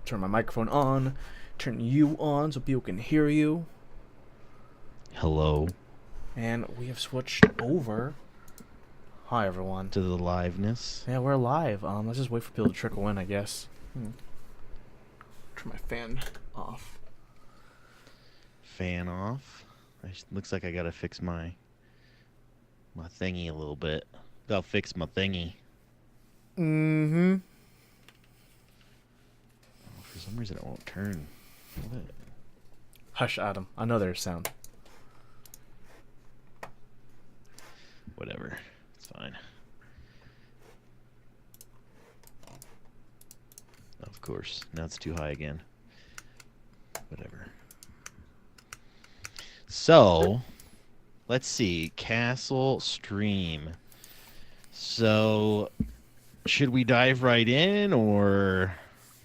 Turn my microphone on. Turn you on so people can hear you. Hello And we have switched over. Hi, everyone. to the liveness. Yeah, we're live. Let's just wait for people to trickle in, I guess. Turn my fan off. Fan off. Looks like I gotta fix my thingy a little bit. Gotta fix my thingy. Mm-hmm. Oh, for some reason it won't turn. What? Hush, Adam. I know there's sound. Whatever. It's fine. Of course. Now it's too high again. Whatever. So, let's see. Castle Stream. So, should we dive right in, or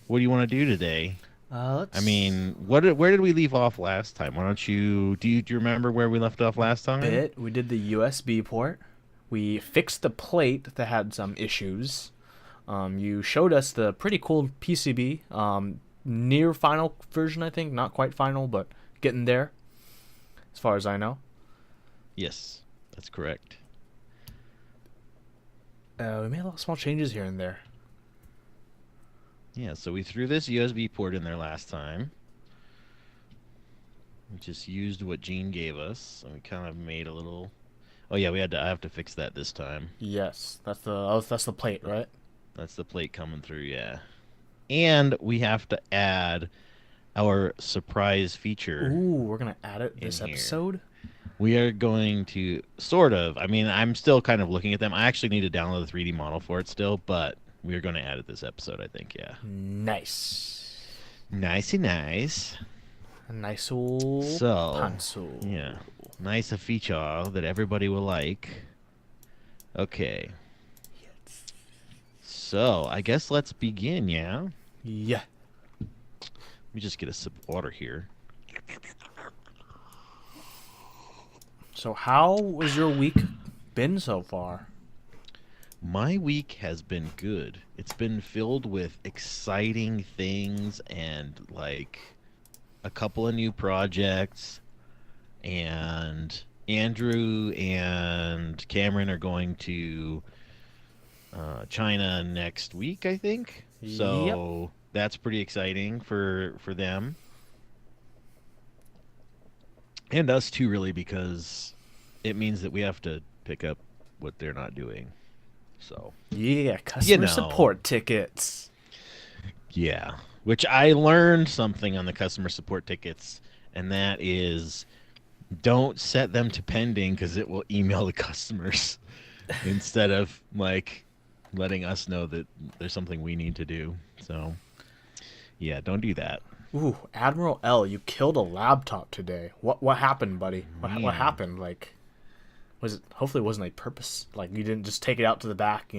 what do you want to do today? Let's... I mean, where did we leave off last time? Why don't you do you remember where we left off last time? We did the USB port. We fixed the plate that had some issues. You showed us the pretty cool PCB. Near final version, I think. Not quite final, but getting there, as far as I know. Yes, that's correct. We made a lot of small changes here and there. Yeah, so we threw this USB port in there last time. We just used what Gene gave us, and we kind of made a little. Oh yeah, I have to fix that this time. Yes, that's the plate, right? That's the plate coming through, yeah. And we have to add our surprise feature. Ooh, we're gonna add it this here. episode. We are going to sort of. I mean, I'm still kind of looking at them. I actually need to download the 3D model for it still, but we are going to add it this episode, I think. Yeah. Nice. Nicey nice. A nice old pencil. Yeah, nice a feature that everybody will like. Okay. Yes. So I guess let's begin. Yeah. Yeah. Let me just get a sip of water here. So how was your week been so far? My week has been good. It's been filled with exciting things and like a couple of new projects. And Andrew and Cameron are going to China next week, I think. So that's pretty exciting for them. And us too, really, because it means that we have to pick up what they're not doing. So Yeah, customer support tickets. Yeah, which I learned something on the customer support tickets, and that is don't set them to pending because it will email the customers instead of like letting us know that there's something we need to do. So yeah, don't do that. Ooh, Admiral L, you killed a laptop today. What happened, buddy? What happened? Like, hopefully it wasn't a purpose. Like, you didn't just take it out to the back,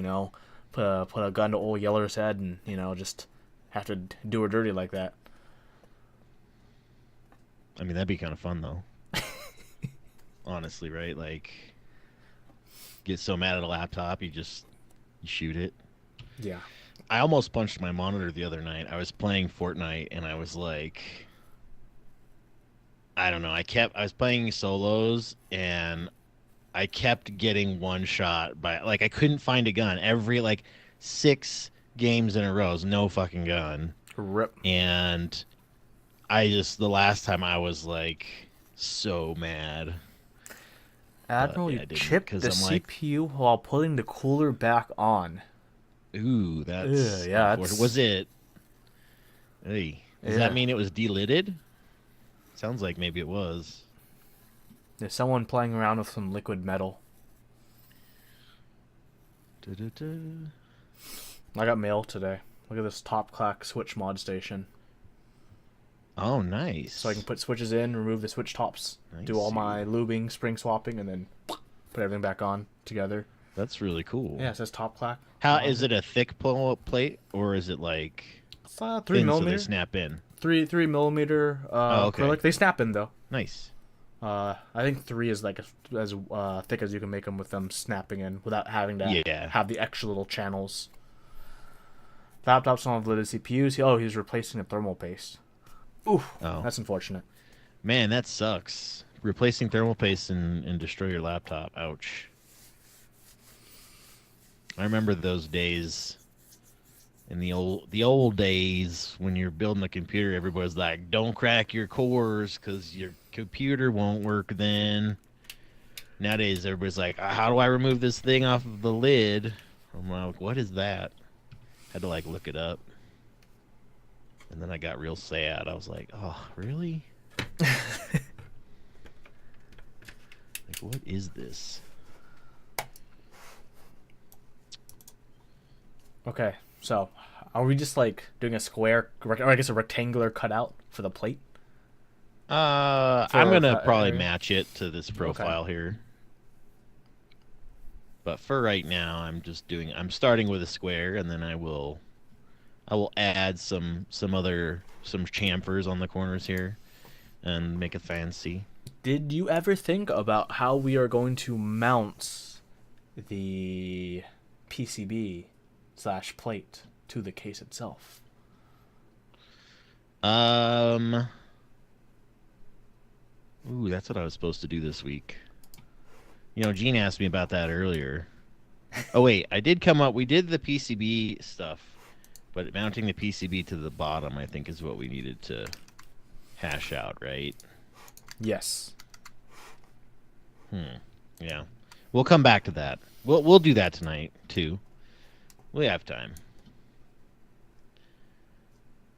put a gun to old Yeller's head and, just have to do her dirty like that. I mean, that'd be kind of fun though. Honestly, right? Like, get so mad at a laptop, you shoot it. Yeah. I almost punched my monitor the other night. I was playing Fortnite and I was like, I don't know. I was playing solos and I kept getting one shot by like I couldn't find a gun. Every like 6 games in a row, no fucking gun. Rip. And the last time I was like so mad. Admiral, you chipped the CPU while putting the cooler back on. Ooh, that's was it? Hey, does that mean it was delidded? Sounds like maybe it was. There's someone playing around with some liquid metal. I got mail today. Look at this top Clack switch mod station. Oh, nice. So I can put switches in, remove the switch tops, do all my lubing, spring swapping, and then put everything back on together. That's really cool. Yeah, it says top Clack. How is it, a thick plate or is it like it's 3 millimeter? So they snap in. 3 millimeter. Okay. Acrylic. They snap in though. Nice. I think 3 is like as thick as you can make them with them snapping in without having to have the extra little channels. Laptops don't have limited CPUs. Oh, he's replacing the thermal paste. Ooh, Oh, that's unfortunate. man, that sucks. Replacing thermal paste and destroy your laptop. Ouch. I remember those days. In the old days, when you're building a computer, everybody's like, "Don't crack your cores, because your computer won't work then." Nowadays, everybody's like, "How do I remove this thing off of the lid?" I'm like, "What is that?" Had to like look it up, and then I got real sad. I was like, "Oh, really? Like, what is this?" Okay, so are we just like doing a square, or I guess a rectangular cutout for the plate? I'm For gonna that probably area? match it to this Okay. profile here. But for right now, I'm starting with a square, and then I will add some chamfers on the corners here and make it fancy. Did you ever think about how we are going to mount the PCB slash plate to the case itself? Um, ooh, that's what I was supposed to do this week. Gene asked me about that earlier. Oh wait, we did the PCB stuff, but mounting the PCB to the bottom, I think, is what we needed to hash out, right? Yes. Yeah. We'll come back to that. We'll do that tonight too. We have time.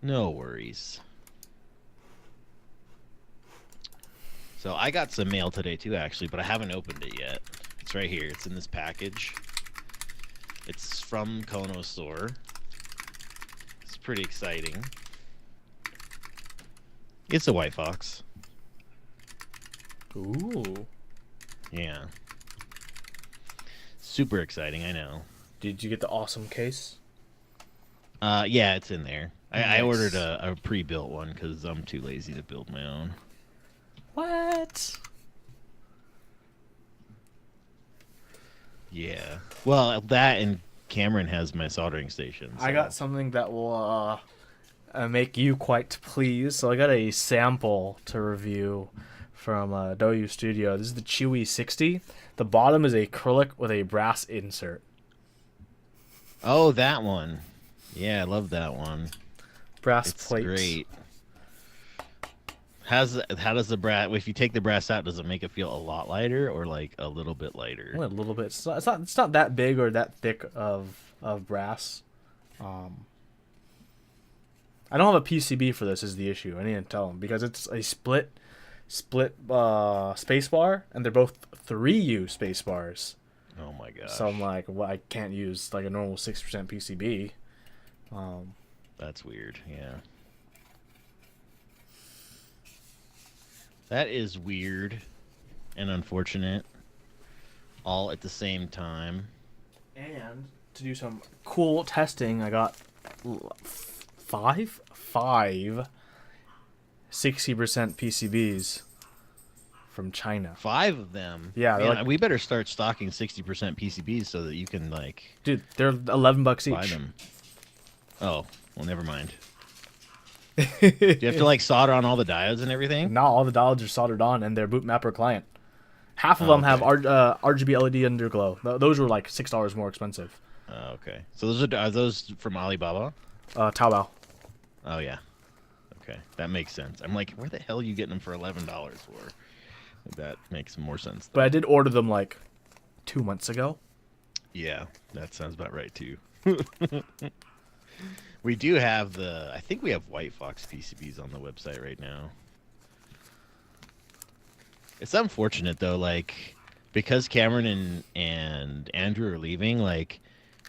No worries. So I got some mail today too, actually, but I haven't opened it yet. It's right here. It's in this package. It's from Kono Store. It's pretty exciting. It's a White Fox. Ooh. Yeah. Super exciting, I know. Did you get the awesome case? Yeah, it's in there. I Nice. ordered a pre-built one because I'm too lazy to build my own. What? Yeah. Well, that and Cameron has my soldering station. I so- got something that will make you quite pleased. So I got a sample to review from Doyu Studio. This is the Chewy 60. The bottom is acrylic with a brass insert. Oh, that one. Yeah, I love that one. Brass It's plate. great. How does the brass? If you take the brass out, does it make it feel a lot lighter or like a little bit lighter? Only a little bit. It's not that big or that thick of brass. I don't have a PCB for this. Is the issue? I need to tell them because it's a split space bar, and they're both 3U space bars. Oh my gosh. So I'm like, well, I can't use like a normal 6% PCB. That's weird. Yeah. That is weird and unfortunate all at the same time. And to do some cool testing, I got five 60% PCBs from China. 5 of them. Yeah, Man, like- we better start stocking 60% PCBs so that you can like Dude, they're $11 buy each. them. Oh, well, never mind. Do you have to like solder on all the diodes and everything? Not all the diodes are soldered on, and they're boot mapper client. Half of Oh, them have okay. RGB LED underglow. Those were like $6 more expensive. Oh, okay. So are those from Alibaba? Taobao. Oh yeah. Okay, that makes sense. I'm like, where the hell are you getting them for $11 for? That makes more sense. But I did order them like 2 months ago. Yeah, that sounds about right too. We do have I think we have White Fox PCBs on the website right now. It's unfortunate though, like because Cameron and Andrew are leaving, like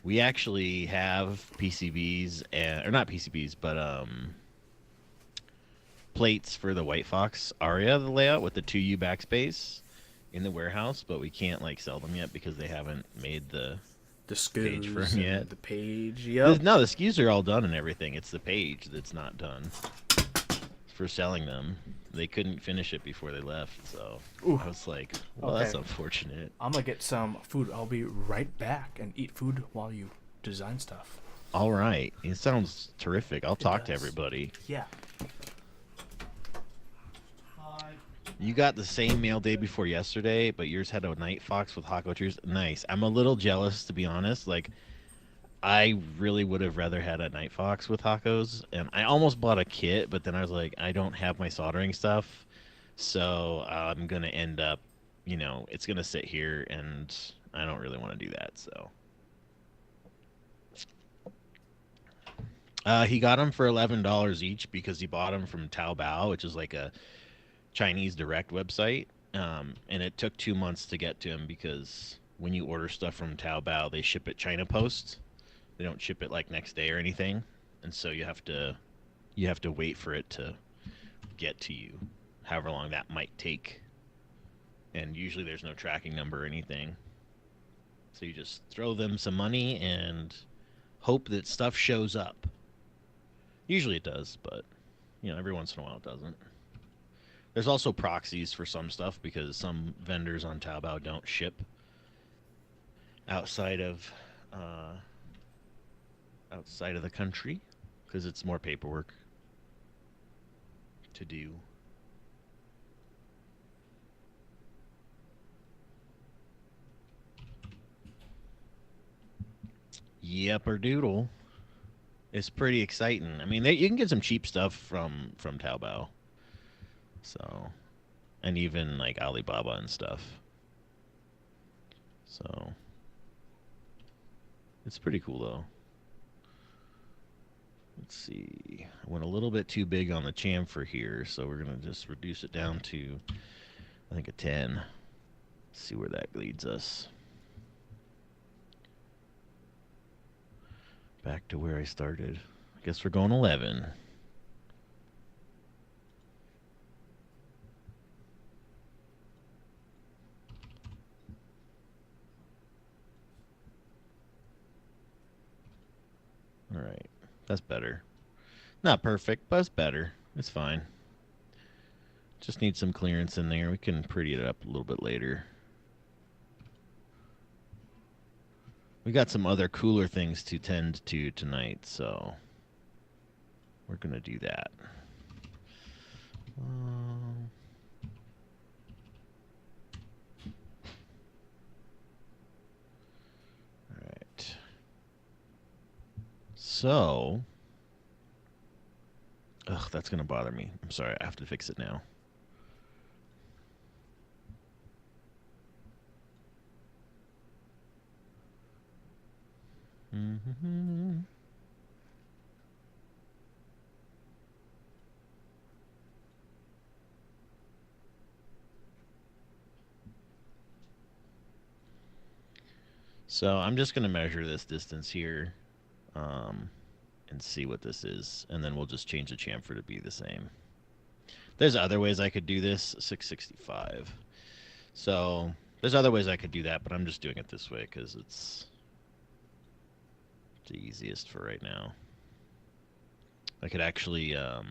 we actually have PCBs or not PCBs, but plates for the White Fox Aria, the layout with the 2U backspace in the warehouse, but we can't like sell them yet because they haven't made the The Page for SKUs him and yet. the page. Yep. No, the SKUs are all done and everything. It's the page that's not done for selling them. They couldn't finish it before they left, so Ooh. I was like, well, that's Okay. unfortunate. I'm gonna get some food. I'll be right back and eat food while you design stuff. All right. It sounds terrific. I'll It talk to does. everybody. Yeah. You got the same mail day before yesterday, but yours had a night fox with Hako trees. Nice. I'm a little jealous, to be honest. Like, I really would have rather had a night fox with Hakos, and I almost bought a kit, but then I was like, I don't have my soldering stuff, so I'm gonna end up, it's gonna sit here, and I don't really want to do that. So, he got them for $11 each because he bought them from Taobao, which is like a Chinese direct website, and it took 2 months to get to him because when you order stuff from Taobao, they ship it China Post. They don't ship it like next day or anything, and so you have to wait for it to get to you, however long that might take. And usually there's no tracking number or anything, so you just throw them some money and hope that stuff shows up. Usually it does, but every once in a while it doesn't. There's also proxies for some stuff because some vendors on Taobao don't ship outside of uh, outside of the country because it's more paperwork to do. Yepper doodle. It's pretty exciting. I mean, you can get some cheap stuff from Taobao, so, and even like Alibaba and stuff. So it's pretty cool though. Let's see. I went a little bit too big on the chamfer here, so we're gonna just reduce it down to, I think, a 10. Let's see where that leads us. Back to where I started. I guess we're going 11. All right. That's better. Not perfect, but it's better. It's fine. Just need some clearance in there. We can pretty it up a little bit later. We got some other cooler things to tend to tonight, so we're going to do that. All right. So, that's going to bother me. I'm sorry. I have to fix it now. Mm-hmm. So I'm just going to measure this distance here and see what this is. And then we'll just change the chamfer to be the same. There's other ways I could do this. 665. So there's other ways I could do that, but I'm just doing it this way because it's the easiest for right now. I could actually I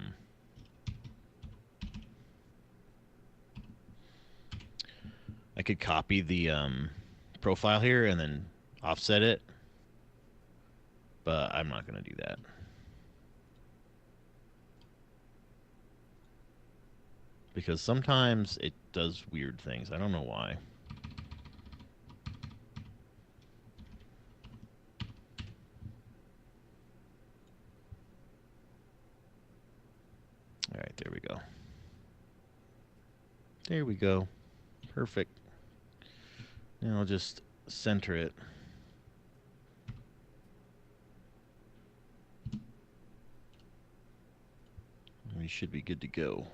could copy the profile here and then offset it, but I'm not going to do that. Because sometimes it does weird things. I don't know why. All right, there we go. There we go. Perfect. Now I'll just center it. We should be good to go.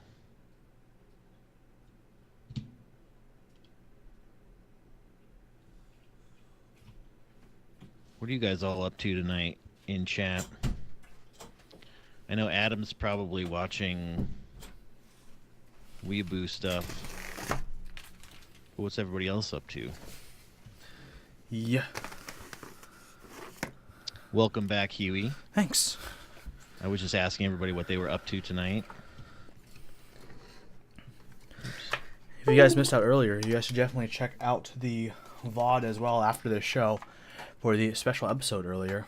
What are you guys all up to tonight in chat? I know Adam's probably watching Weeaboo stuff. But what's everybody else up to? Yeah. Welcome back, Huey. Thanks. I was just asking everybody what they were up to tonight. If you guys missed out earlier, you guys should definitely check out the VOD as well after this show for the special episode earlier.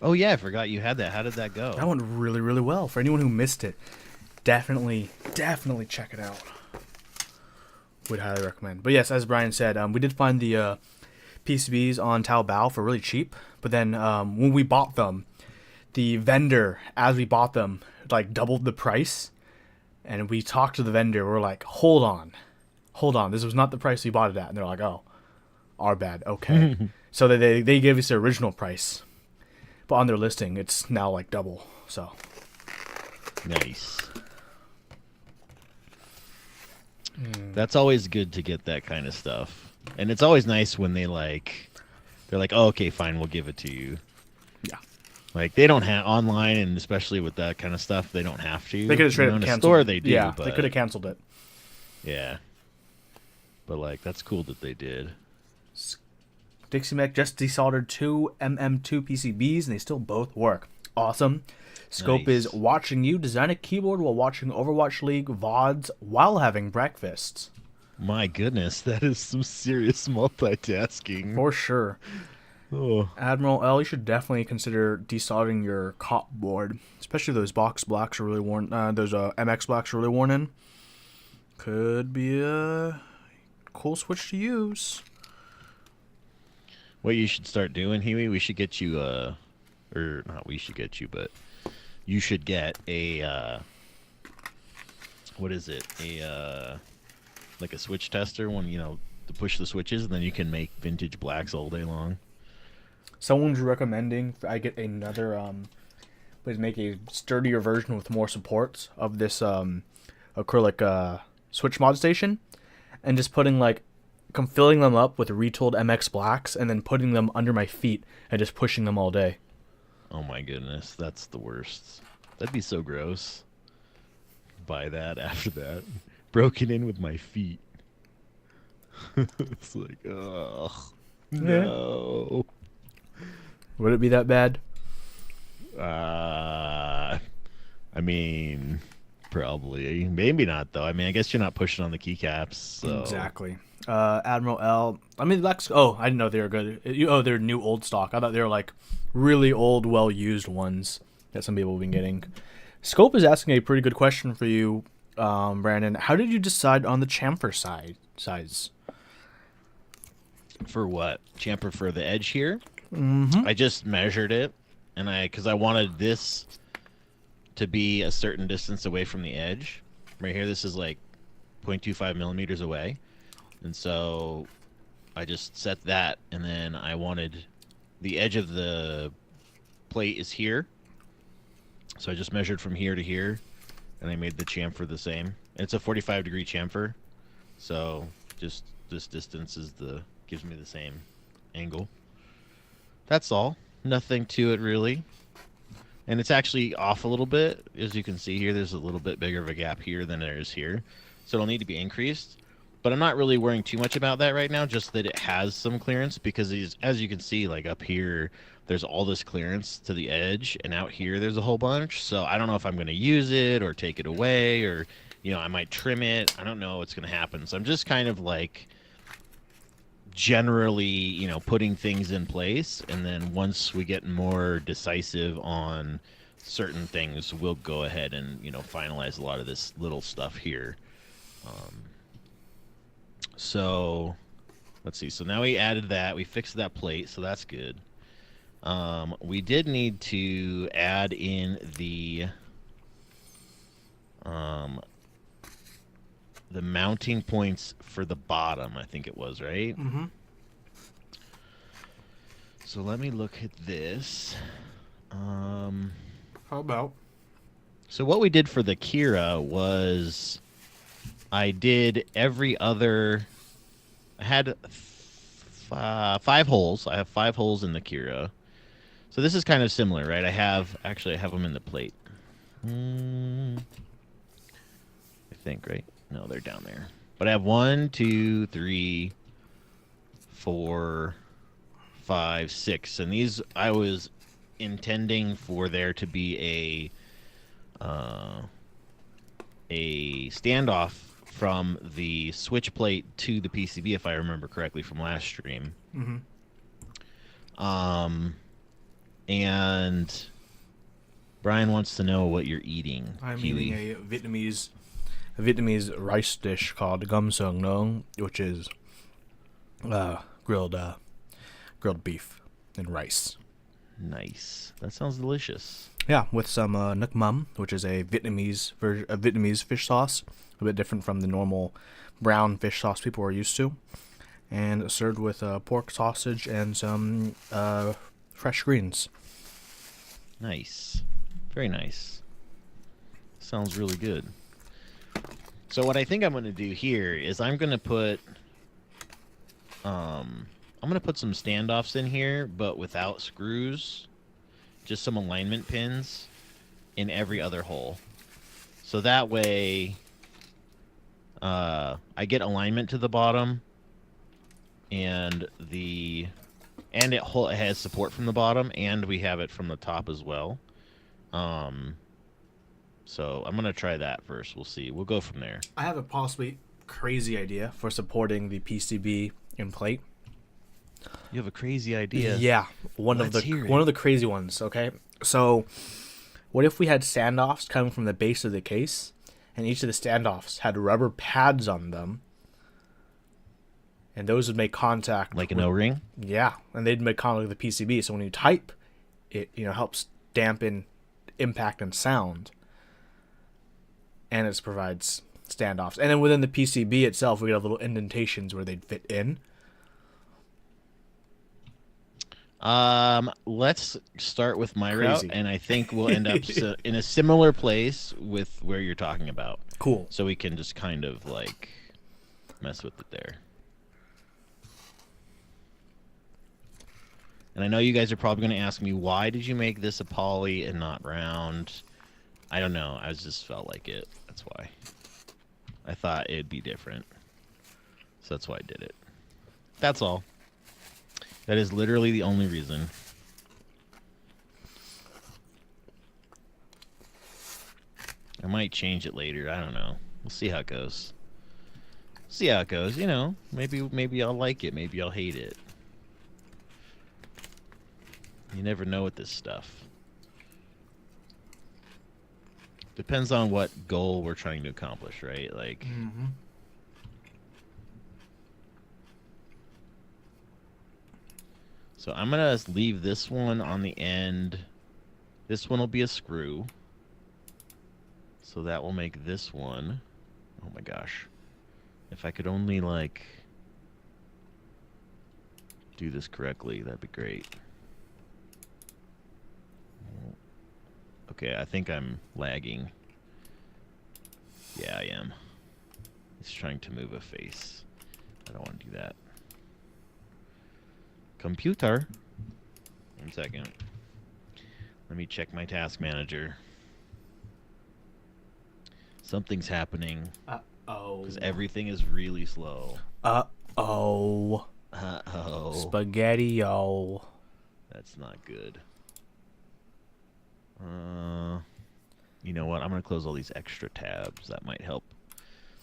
Oh yeah, I forgot you had that. How did that go? That went really, really well. For anyone who missed it, definitely check it out. Would highly recommend. But yes, as Brian said, we did find the PCBs on Taobao for really cheap. But then when we bought them, the vendor, as we bought them, like doubled the price. And we talked to the vendor. We're like, hold on. This was not the price we bought it at. And they're like, oh, our bad. Okay. So they gave us the original price. But on their listing, it's now like double. So Nice. That's always good to get that kind of stuff. And it's always nice when they're like, oh, okay, fine, we'll give it to you. yeah, Like they don't have online, and especially with that kind of stuff, they don't have to. they could have straight up in a canceled store it. they do. Yeah, but, they could have canceled it. Yeah. But like that's cool that they did. Dixie Mech just desoldered two MM2 PCBs, and they still both work. Awesome. Scope Nice. is watching you design a keyboard while watching Overwatch League VODs while having breakfast. My goodness, that is some serious multitasking. For sure. Oh. Admiral L, you should definitely consider desoldering your cop board, especially those box blacks are really worn. Those MX blacks are really worn in. Could be a cool switch to use. What you should start doing, Huey, we should get you or not we should get you, but you should get a what is it? A like a switch tester one, to push the switches, and then you can make vintage blacks all day long. Someone's recommending I get another please make a sturdier version with more supports of this acrylic switch mod station, and just putting filling them up with retooled MX blacks and then putting them under my feet and just pushing them all day. Oh my goodness, that's the worst. That'd be so gross. Buy that after that. Broken in with my feet. It's like, ugh. No. Would it be that bad? I mean, probably. Maybe not, though. I mean, I guess you're not pushing on the keycaps. So. Exactly. Admiral L. I mean, I didn't know they were good. They're new old stock. I thought they were like really old, well-used ones that some people have been getting. Scope is asking a pretty good question for you, Brandon. How did you decide on the chamfer size? For what? Chamfer for the edge here? Mm-hmm. I just measured it, and because I wanted this to be a certain distance away from the edge. Right here, this is like 0.25 millimeters away. And so I just set that, and then I wanted the edge of the plate is here. So I just measured from here to here, and I made the chamfer the same. It's a 45-degree chamfer, so just this distance gives me the same angle. That's all. Nothing to it, really. And it's actually off a little bit. As you can see here, there's a little bit bigger of a gap here than there is here. So it'll need to be increased. But I'm not really worrying too much about that right now, just that it has some clearance, because as you can see, like up here, there's all this clearance to the edge, and out here there's a whole bunch. So I don't know if I'm going to use it or take it away, or, I might trim it. I don't know what's going to happen. So I'm just kind of like generally, putting things in place, and then once we get more decisive on certain things, we'll go ahead and, finalize a lot of this little stuff here. So let's see. So now we added that. We fixed that plate, so that's good. We did need to add in the mounting points for the bottom, I think it was, right? Mm-hmm. So let me look at this. How about? So what we did for the Kira was I did every other... I had 5 holes. I have 5 holes in the Kira. So this is kind of similar, right? I have them in the plate. I think, right? No, they're down there. But I have 1, 2, 3, 4, 5, 6. And these I was intending for there to be a standoff from the switch plate to the PCB, if I remember correctly from last stream. Mm-hmm. And Brian wants to know what you're eating. I'm Kiwi. eating a Vietnamese rice dish called gum sung nong, which is grilled beef and rice. Nice. That sounds delicious. Yeah, with some nuoc mam, which is a Vietnamese fish sauce, a bit different from the normal brown fish sauce people are used to, and served with pork sausage and some fresh greens. Nice. Very nice. Sounds really good. So what I think I'm going to do here is I'm going to put some standoffs in here, but without screws. Just some alignment pins in every other hole. So that way I get alignment to the bottom and it has support from the bottom, and we have it from the top as well. So I'm going to try that first. We'll see. We'll go from there. I have a possibly crazy idea for supporting the PCB in plate. You have a crazy idea. Yeah, one of the crazy ones. Okay, so what if we had standoffs coming from the base of the case, and each of the standoffs had rubber pads on them, and those would make contact like an O-ring? Yeah, and they'd make contact with the PCB. So when you type, it helps dampen impact and sound, and it provides standoffs. And then within the PCB itself, we have little indentations where they'd fit in. Let's start with my route, Crazy. and I think we'll end up in a similar place with where you're talking about. Cool. So we can just kind of like mess with it there. And I know you guys are probably going to ask me, why did you make this a poly and not round? I don't know. I just felt like it. That's why. I thought it'd be different. So that's why I did it. That's all. That is literally the only reason. I might change it later. I don't know. We'll see how it goes. See how it goes. You know, maybe I'll like it. Maybe I'll hate it. You never know with this stuff. Depends on what goal we're trying to accomplish, right? Like. Mm-hmm. So I'm going to leave this one on the end. This one will be a screw. So that will make this one. Oh my gosh. If I could only, like, do this correctly, that'd be great. Okay, I think I'm lagging. Yeah, I am. It's trying to move a face. I don't want to do that. Computer. 1 second. Let me check my task manager. Something's happening. Uh-oh. Because everything is really slow. Uh-oh. Uh-oh. Spaghetti-o. That's not good. You know what? I'm going to close all these extra tabs. That might help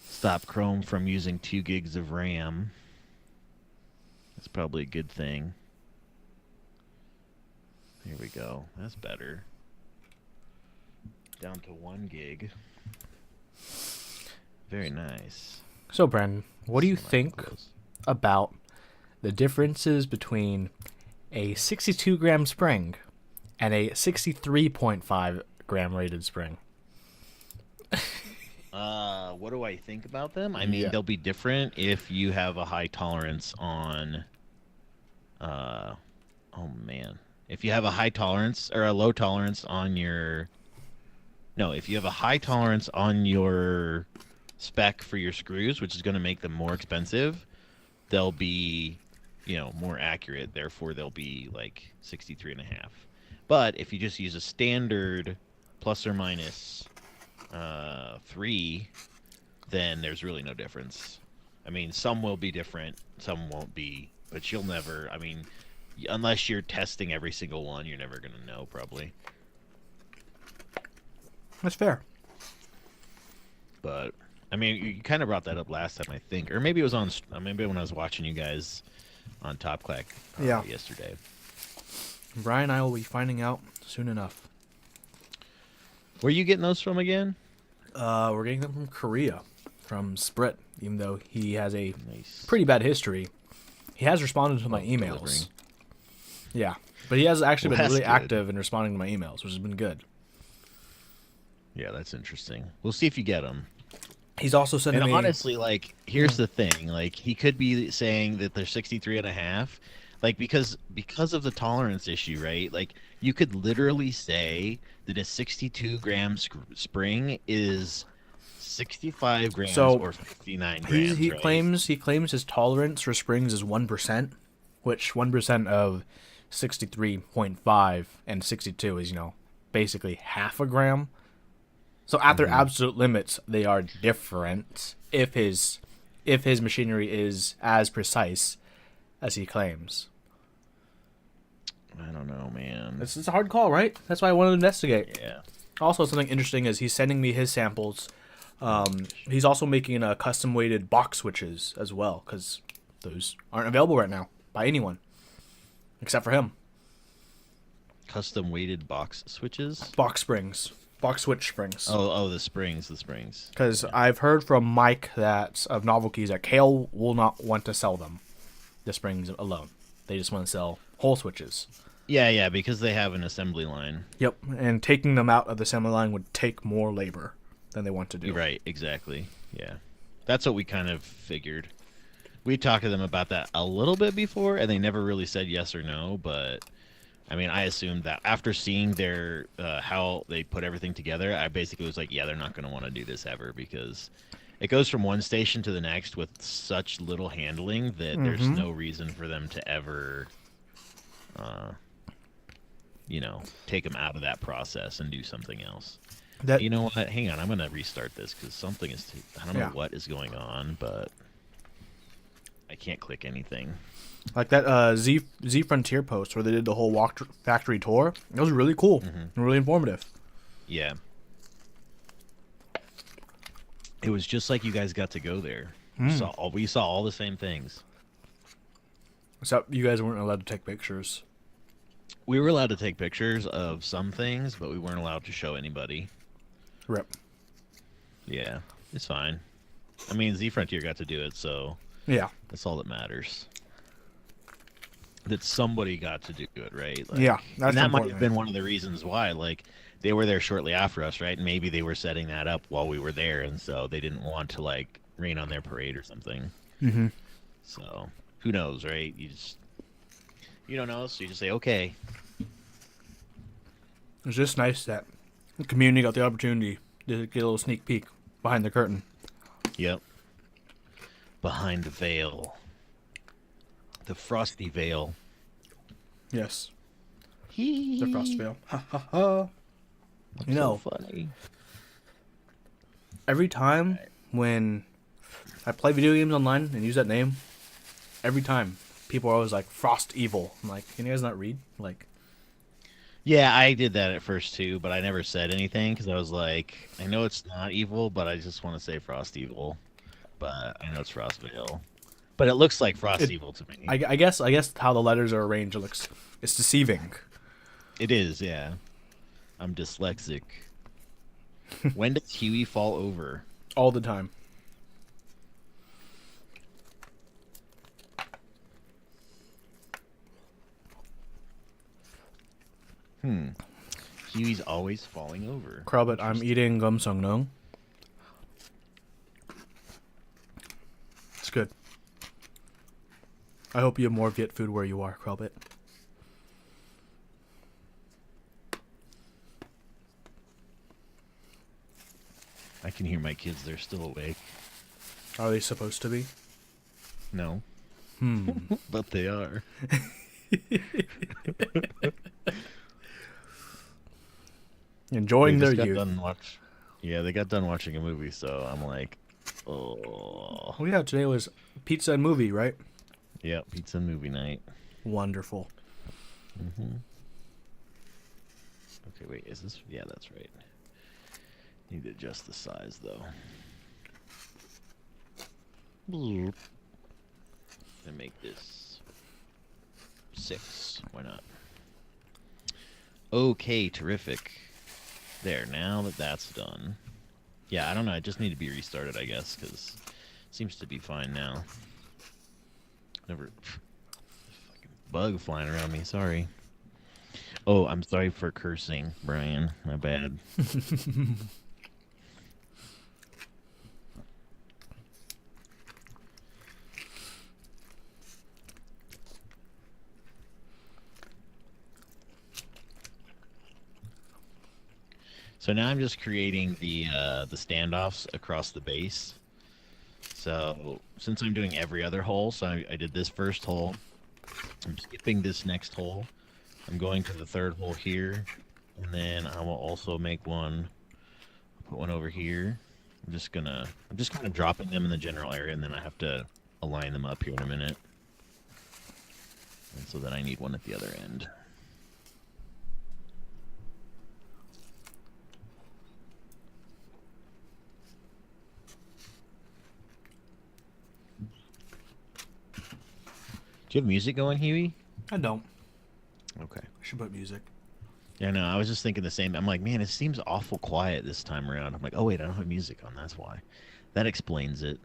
stop Chrome from using 2 gigs of RAM. That's probably a good thing. Here we go. That's better. Down to 1 gig. Very nice. So, Brandon, what do you think about the differences between a 62-gram spring and a 63.5 gram rated spring? What do I think about them? I mean, they'll be different if you have a high tolerance on... oh, man. If you have a high tolerance or a low tolerance on your... No, if you have a high tolerance on your spec for your screws, which is going to make them more expensive, they'll be, you know, more accurate. Therefore, they'll be like 63.5. But if you just use a standard plus or minus 3, then there's really no difference. I mean, some will be different, some won't be, but you'll never, I mean, unless you're testing every single one, you're never going to know, probably. That's fair. But, I mean, you kind of brought that up last time, I think. Or maybe it was on, maybe when I was watching you guys on Top Clack yesterday. Brian and I will be finding out soon enough. Where are you getting those from again? We're getting them from Korea, from Sprit. Even though he has a Nice. pretty bad history, he has responded to my emails. Delivering. Yeah, but he has actually Well, been that's really good. active in responding to my emails, which has been good. Yeah, that's interesting. We'll see if you get them. He's also sending And me. honestly, like, here's the thing. Like, he could be saying that they're 63 and a half. Like, because of the tolerance issue, right? Like, you could literally say that a 62-gram spring is 65 grams So, or 59 He grams, he right? claims his tolerance for springs is 1%, which 1% of 63.5 and 62 is basically half a gram. So at their absolute limits, they are different. If his machinery is as precise as he claims, I don't know, man. it's a hard call, right? That's why I wanted to investigate. Yeah. Also, something interesting is he's sending me his samples. He's also making custom weighted box switches as well, because those aren't available right now by anyone except for him. Custom weighted box switches? Box springs, box switch springs. Oh, the springs. Because I've heard from Mike that of Novel Keys that Kale will not want to sell them, the springs alone. They just want to sell whole switches. Yeah, because they have an assembly line. Yep, and taking them out of the assembly line would take more labor than they want to do. Right, exactly. Yeah. That's what we kind of figured. We talked to them about that a little bit before, and they never really said yes or no, but I mean, I assumed that after seeing their how they put everything together, I basically was like, yeah, they're not going to want to do this ever, because it goes from one station to the next with such little handling that there's no reason for them to ever take them out of that process and do something else. You know what? Hang on, I'm gonna restart this because something is. I don't know what is going on, but I can't click anything. Like that Z Frontier post where they did the whole factory tour. It was really cool and really informative. Yeah. It was just like you guys got to go there. We saw all the same things. Except you guys weren't allowed to take pictures. We were allowed to take pictures of some things, but we weren't allowed to show anybody. Rip. Yeah, it's fine. I mean, Z Frontier got to do it, so Yeah. that's all that matters. That somebody got to do it, right? Yeah, that's and that might important. have been one of the reasons why. Like, they were there shortly after us, right? And maybe they were setting that up while we were there, and so they didn't want to like rain on their parade or something. Mm-hmm. So who knows, right? You don't know, so you just say okay. It's just nice that the community got the opportunity to get a little sneak peek behind the curtain. Yep. Behind the veil. The frosty veil. Yes. The The frost veil. Ha ha ha. You know, funny. every time when I play video games online and use that name, every time people are always like Frost Evil. I'm like, can you guys not read? Like, Yeah, I did that at first too, but I never said anything because I was like, I know it's not evil, but I just want to say Frost Evil. But I know it's Frost Veil. But it looks like Frost Evil to me. I guess how the letters are arranged, it's deceiving. It is, yeah. I'm dyslexic. When does Huey fall over? All the time. Huey's always falling over. Krabit, I'm eating gum sung nung. It's good. I hope you have more Viet food where you are, Krabit. I can hear my kids. They're still awake. Are they supposed to be? No. But they are. Enjoying They their just got youth. done Yeah, they got done watching a movie, so I'm like, oh. Oh yeah, today was pizza and movie, right? Yeah, pizza and movie night. Wonderful. Okay, wait, is this? Yeah, that's right. Need to adjust the size, though. And make this 6. Why not? Okay, terrific. There, now that that's done. Yeah, I don't know. I just need to be restarted, I guess, because it seems to be fine now. Never... Fucking bug flying around me. Sorry. Oh, I'm sorry for cursing, Brian. My bad. So now I'm just creating the standoffs across the base. So since I'm doing every other hole, so I did this first hole. I'm skipping this next hole. I'm going to the third hole here, and then I will also make one. Put one over here. I'm just kind of dropping them in the general area, and then I have to align them up here in a minute. And so then I need one at the other end. Do you have music going, Huey? I don't. Okay. I should put music. Yeah, no, I was just thinking the same. I'm like, man, it seems awful quiet this time around. I'm like, oh, wait, I don't have music on. That's why. That explains it.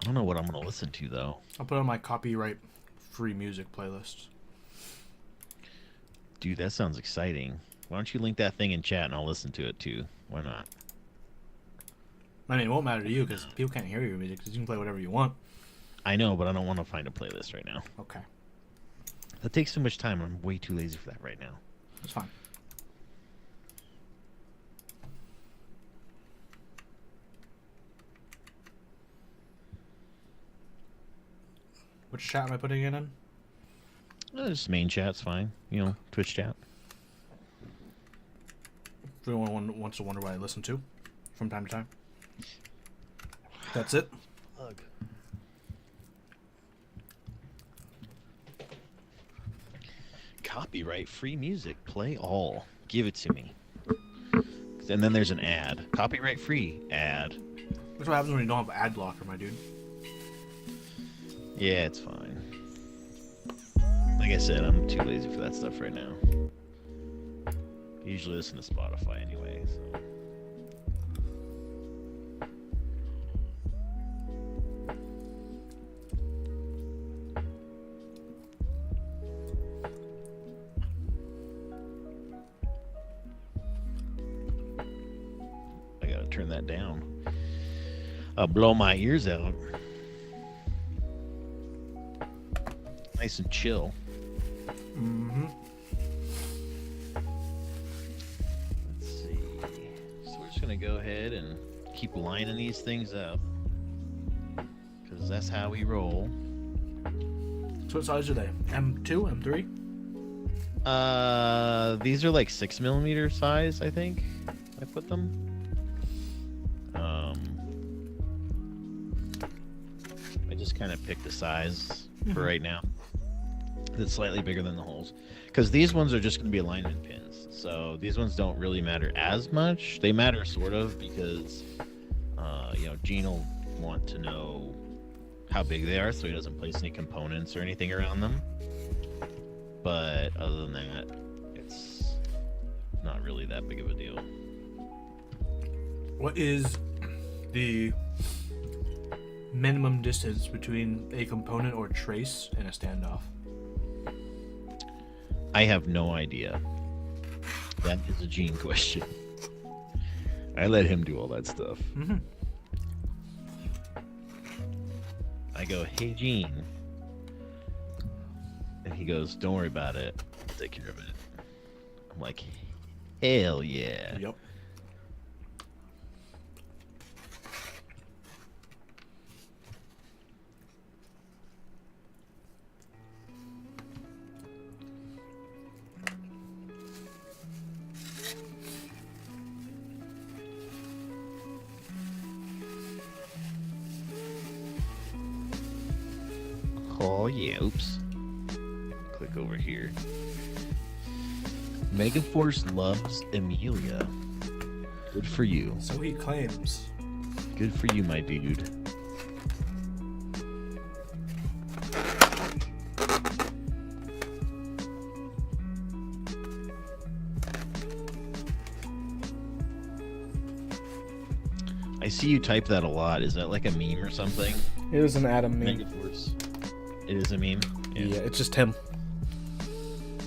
I don't know what I'm going to listen to, though. I'll put on my copyright-free music playlist. Dude, that sounds exciting. Why don't you link that thing in chat and I'll listen to it, too? Why not? I mean, it won't matter to you because people can't hear your music because you can play whatever you want. I know, but I don't want to find a playlist right now. Okay. That takes too much time. I'm way too lazy for that right now. That's fine. Which chat am I putting it in? Just main chat's fine. You know, Twitch chat. If anyone wants to wonder what I listen to from time to time. That's it. Ugh. Copyright free music. Play all. Give it to me. And then there's an ad. Copyright free ad. That's what happens when you don't have ad blocker, my dude. Yeah, it's fine. Like I said, I'm too lazy for that stuff right now. I usually listen to Spotify anyway, so. I gotta turn that down. I'll blow my ears out. Nice and chill. Mm-hmm. Let's see. So we're just gonna go ahead and keep lining these things up, because that's how we roll. So what size are they? M2, M3? These are like 6mm size, I think. I put them. I just kind of picked the size for right now. That's slightly bigger than the holes, because these ones are just going to be alignment pins, so these ones don't really matter as much. They matter sort of because you know, Gene will want to know how big they are so he doesn't place any components or anything around them, but other than that, it's not really that big of a deal. What is the minimum distance between a component or trace and a standoff? I have no idea. That is a Gene question. I let him do all that stuff. Mm-hmm. I go, hey Gene. And he goes, don't worry about it. I'll take care of it. I'm like, hell yeah. Yep. Oh yeah, oops. Click over here. Megaforce loves Amelia. Good for you. So he claims. Good for you, my dude. see you type that a lot. Is that like a meme or something? It is an Adam meme. Megaforce. It is a meme? Yeah, it's just him.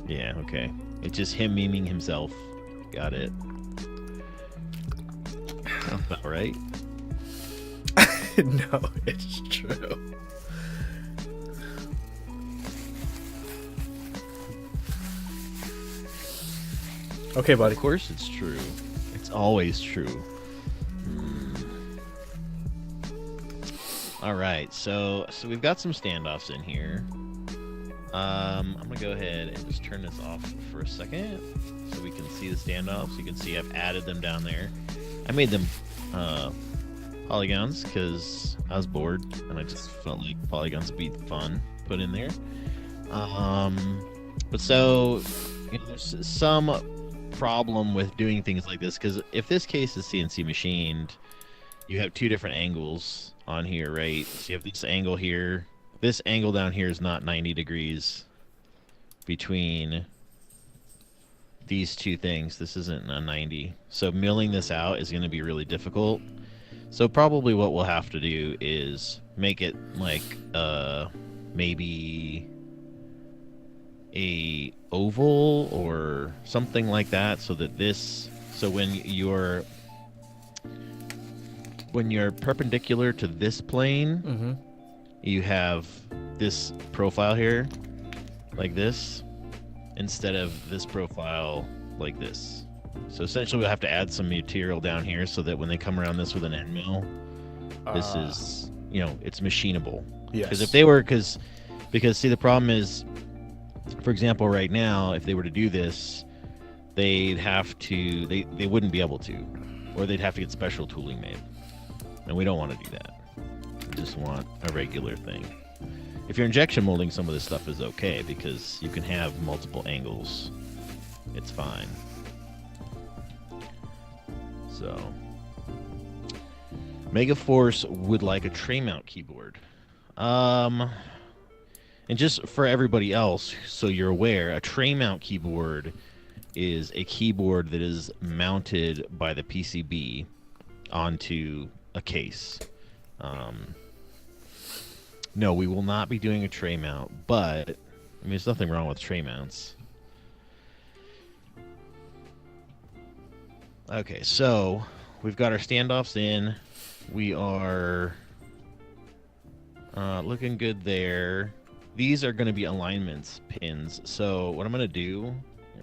Yeah, okay. It's just him memeing himself. Got it. Sounds about right. No, it's true. Okay, buddy. Of course it's true. It's always true. All right, so we've got some standoffs in here. I'm gonna go ahead and just turn this off for a second so we can see the standoffs. You can see I've added them down there. I made them polygons because I was bored and I just felt like polygons would be fun to put in there. But so there's some problem with doing things like this because if this case is CNC machined, you have two different angles on here, right? So you have this angle here. This angle down here is not 90 degrees between these two things. This isn't a 90. So milling this out is going to be really difficult. So probably what we'll have to do is make it like maybe a oval or something like that, so that this, so when you're perpendicular to this plane, you have this profile here like this instead of this profile like this. So essentially we'll have to add some material down here so that when they come around this with an end mill, this is, it's machinable. Yes. Because if they were, because see, the problem is, for example, right now, if they were to do this, they'd have to, they wouldn't be able to, or they'd have to get special tooling made. And we don't want to do that. We just want a regular thing. If you're injection molding, some of this stuff is okay because you can have multiple angles. It's fine. So, Megaforce would like a tray mount keyboard. And just for everybody else, so you're aware, a tray mount keyboard is a keyboard that is mounted by the PCB onto a case. No, we will not be doing a tray mount, but I mean, there's nothing wrong with tray mounts. Okay, so we've got our standoffs in. We are looking good there. These are going to be alignments pins. So what I'm going to do,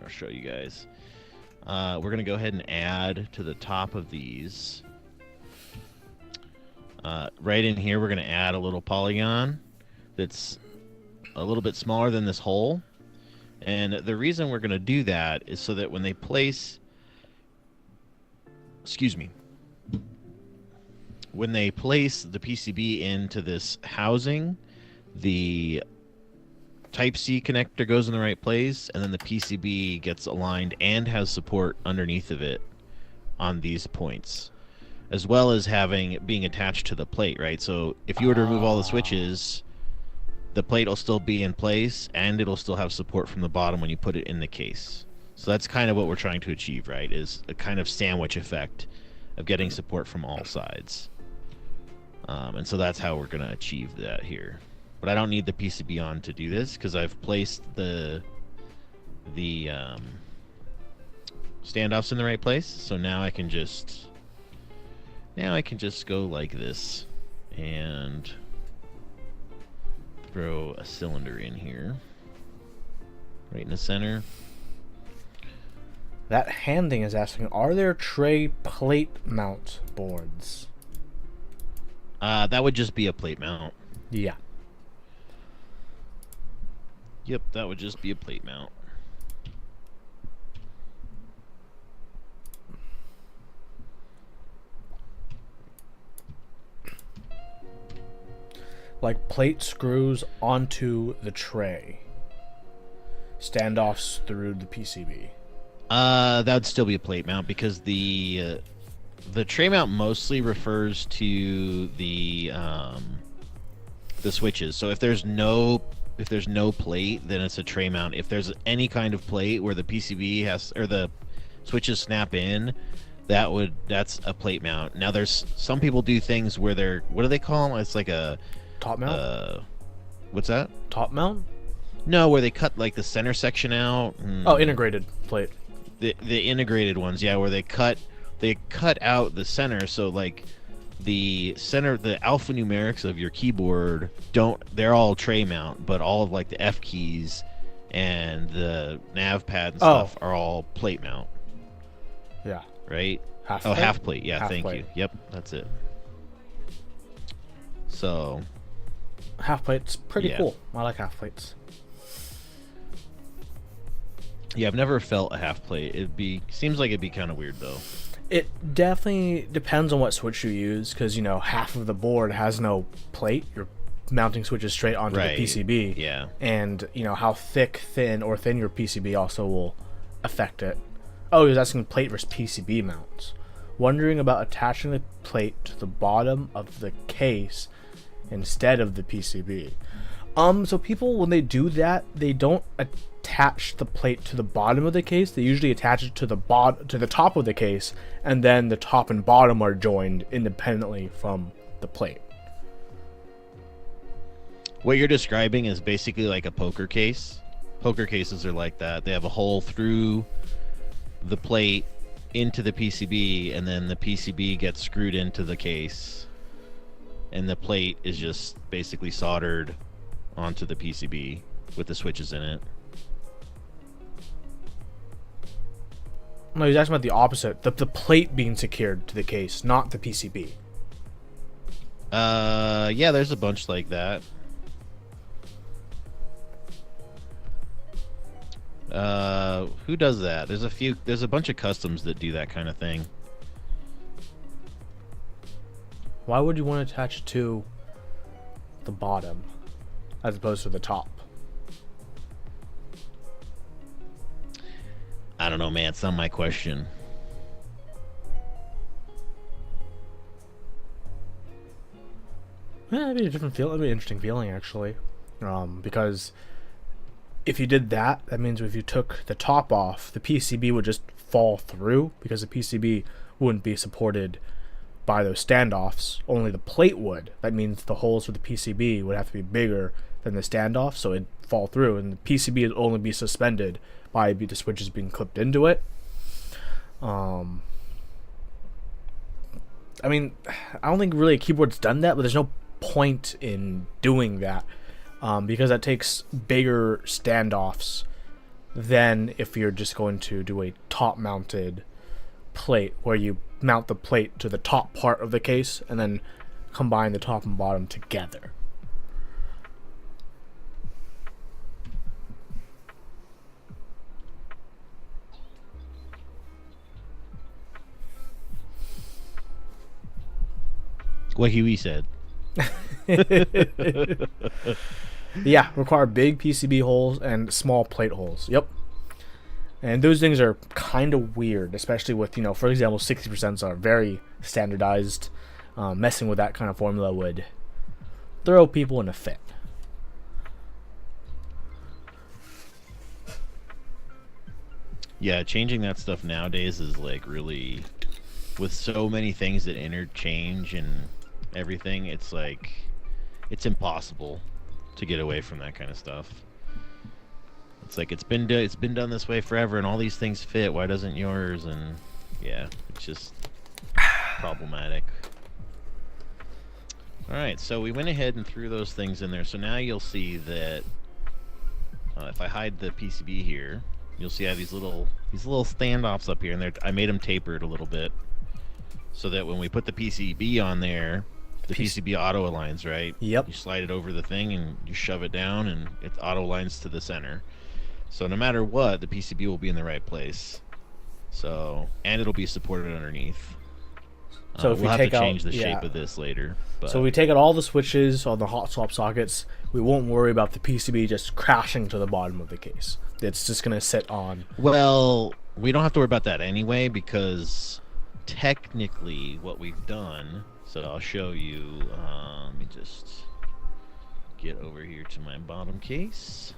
I'll show you guys. We're going to go ahead and add to the top of these. Right in here, we're going to add a little polygon that's a little bit smaller than this hole. And the reason we're going to do that is so that when they place, when they place the PCB into this housing, the Type-C connector goes in the right place, and then the PCB gets aligned and has support underneath of it on these points, as well as being attached to the plate, right? So if you were to remove all the switches, the plate will still be in place, and it'll still have support from the bottom when you put it in the case. So that's kind of what we're trying to achieve, right? Is a kind of sandwich effect of getting support from all sides. And so that's how we're going to achieve that here. But I don't need the PCB on to do this because I've placed the standoffs in the right place. So now I can just go like this and throw a cylinder in here, right in the center. That Handing is asking, are there tray plate mount boards? That would just be a plate mount. Yeah. Yep, that would just be a plate mount. Like plate screws onto the tray. Standoffs through the PCB. That would still be a plate mount because the tray mount mostly refers to the switches. So if there's no plate, then it's a tray mount. If there's any kind of plate where the PCB has, or the switches snap in, That's a plate mount. Now there's some people do things where they're, what do they call them? It's like a Top mount? what's that? Top mount? No, where they cut like the center section out. Oh, integrated plate. The integrated ones, yeah, where they cut out the center, so like the center, the alphanumerics of your keyboard they're all tray mount, but all of like the F keys and the nav pad and stuff are all plate mount. Yeah. Right? Half Oh, plate? half plate. Yeah, Half thank plate. you. Yep, that's it. So, Half plate's pretty Yeah. cool. I like half plates. yeah, I've never felt a half plate. Seems like it'd be kind of weird though. It definitely depends on what switch you use, because half of the board has no plate. You're mounting switches straight onto Right. the PCB. Yeah. And how thick, thin, or thin your PCB also will affect it. Oh, he was asking plate versus PCB mounts. Wondering about attaching the plate to the bottom of the case instead of the PCB. So people, when they do that, they don't attach the plate to the bottom of the case. They usually attach it to the top of the case, and then the top and bottom are joined independently from the plate. What you're describing is basically like a poker case. Poker cases are like that. They have a hole through the plate into the PCB, and then the PCB gets screwed into the case, and the plate is just basically soldered onto the PCB with the switches in it. No, he's asking about the opposite. The plate being secured to the case, not the PCB. Yeah, there's a bunch like that. Who does that? There's a bunch of customs that do that kind of thing. Why would you want to attach it to the bottom as opposed to the top? I don't know, man. It's not my question. Yeah, that'd be a different feel. That'd be an interesting feeling, actually. Because if you did that, that means if you took the top off, the PCB would just fall through, because the PCB wouldn't be supported by those standoffs. Only the plate would. That means the holes for the PCB would have to be bigger than the standoff, so it'd fall through, and the PCB would only be suspended by the switches being clipped into it. I mean, I don't think really a keyboard's done that, but there's no point in doing that, because that takes bigger standoffs than if you're just going to do a top-mounted plate, where you mount the plate to the top part of the case and then combine the top and bottom together. What Huey said. Yeah, require big PCB holes and small plate holes. Yep. And those things are kind of weird, especially with, for example, 60% are very standardized. Messing with that kind of formula would throw people in a fit. Yeah, changing that stuff nowadays is like really, with so many things that interchange and everything, it's like, it's impossible to get away from that kind of stuff. It's like it's been done this way forever, and all these things fit. Why doesn't yours? And yeah, it's just problematic. All right, so we went ahead and threw those things in there. So now you'll see that if I hide the PCB here, you'll see I have these little standoffs up here, and I made them tapered a little bit, so that when we put the PCB on there, the PCB auto aligns, right? Yep. You slide it over the thing and you shove it down, and it auto aligns to the center. So no matter what, the PCB will be in the right place. So, and it'll be supported underneath. So if we'll we have take to out, change the shape of this later. But. So we take out all the switches, all the hot swap sockets. We won't worry about the PCB just crashing to the bottom of the case. It's just going to sit on. Well, we don't have to worry about that anyway, because technically what we've done, so I'll show you, let me just get over here to my bottom case.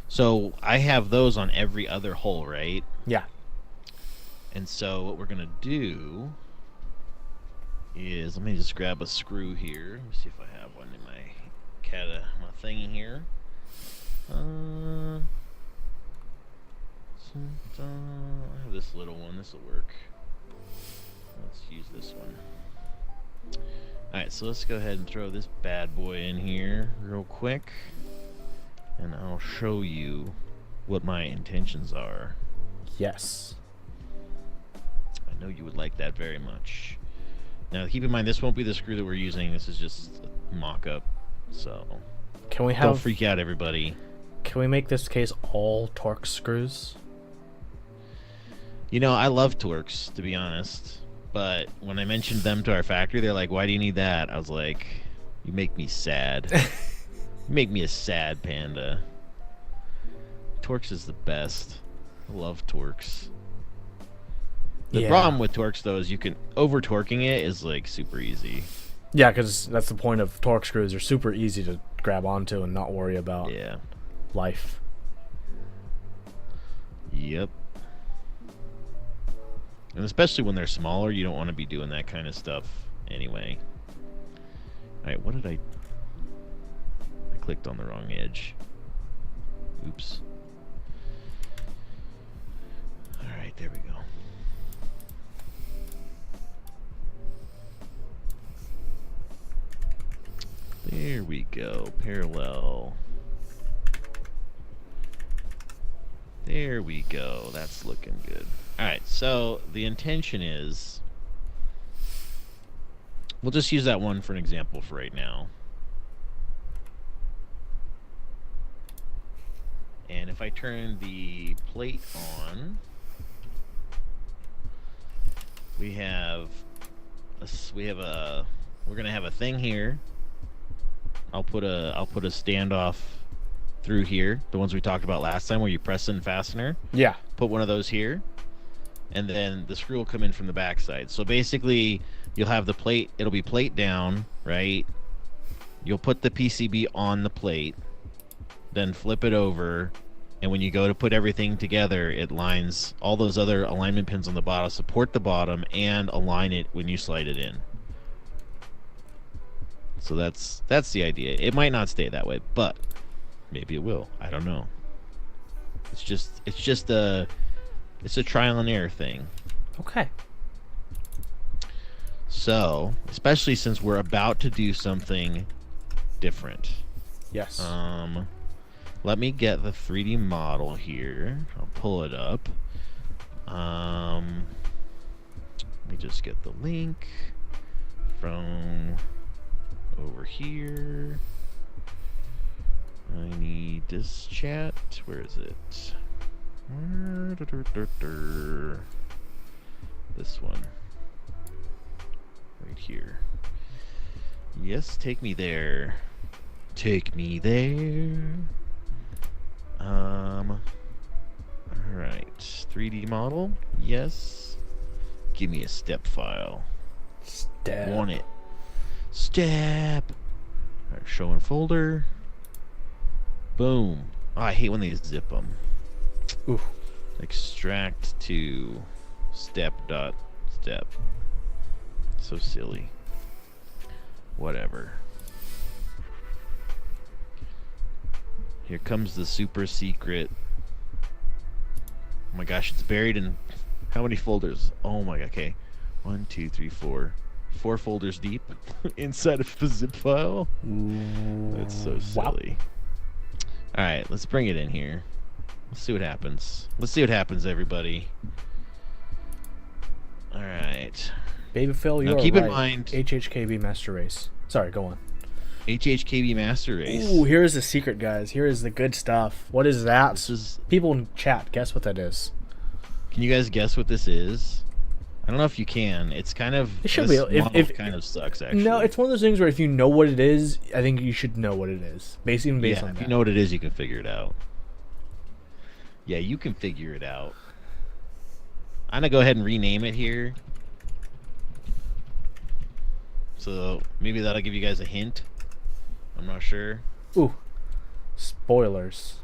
So I have those on every other hole, right? Yeah. And so what we're gonna do is, let me just grab a screw here. Let me see if I have one in my thingy here. I have this little one. This will work. Let's use this one. Alright, so let's go ahead and throw this bad boy in here real quick. And I'll show you what my intentions are. Yes. I know you would like that very much. Now, keep in mind, this won't be the screw that we're using. This is just a mock-up. So, Can we don't have? freak out, everybody. Can we make this case all Torx screws? You know, I love Torx, to be honest. But when I mentioned them to our factory, they're like, why do you need that? I was like, you make me sad. You make me a sad panda. Torx is the best. I love Torx. The problem with Torx, though, is you can... Over-torquing it is, like, super easy. Yeah, because that's the point of Torx screws. They're super easy to grab onto and not worry about life. Yep. And especially when they're smaller, you don't want to be doing that kind of stuff anyway. Alright, what did I clicked on the wrong edge. Oops. Alright, there we go. There we go. Parallel. There we go. That's looking good. Alright, so the intention is... We'll just use that one for an example for right now. And if I turn the plate on, we're gonna have a thing here. I'll put a standoff through here, the ones we talked about last time where you press in fastener. Yeah. Put one of those here, and then the screw will come in from the backside. So basically, you'll have the plate, it'll be plate down, right? You'll put the PCB on the plate, then flip it over, and when you go to put everything together, it lines all those other alignment pins on the bottom, support the bottom, and align it when you slide it in. So that's the idea. It might not stay that way, but maybe it will. I don't know. It's just a trial and error thing. Okay. So, especially since we're about to do something different. Yes. Let me get the 3D model here. I'll pull it up. Let me just get the link from over here. I need this chat. Where is it? This one. Right here. Yes, take me there. Take me there. Alright. 3D model. Yes. Give me a step file. Step. Want it. Step. Alright, show in folder. Boom. Oh, I hate when they zip them. Ooh. Extract to step. So silly. Whatever. Here comes the super secret. Oh my gosh, it's buried in how many folders? Oh my god, okay. 1, 2, 3, 4. 4 folders deep inside of the zip file. That's so silly. Wow. Alright, let's bring it in here. Let's see what happens. Let's see what happens, everybody. Alright. Baby Phil, now you're keep right. in mind HHKB Master Race. Sorry, go on. HHKB Master Race. Ooh, here is the secret, guys. Here is the good stuff. What is that? This is... People in chat, guess what that is. Can you guys guess what this is? I don't know if you can. It's kind of... It should be. If kind of sucks, actually. No, it's one of those things where if you know what it is, I think you should know what it is. Based on if that. You know what it is, you can figure it out. Yeah, you can figure it out. I'm going to go ahead and rename it here. So maybe that'll give you guys a hint. I'm not sure. Ooh. Spoilers.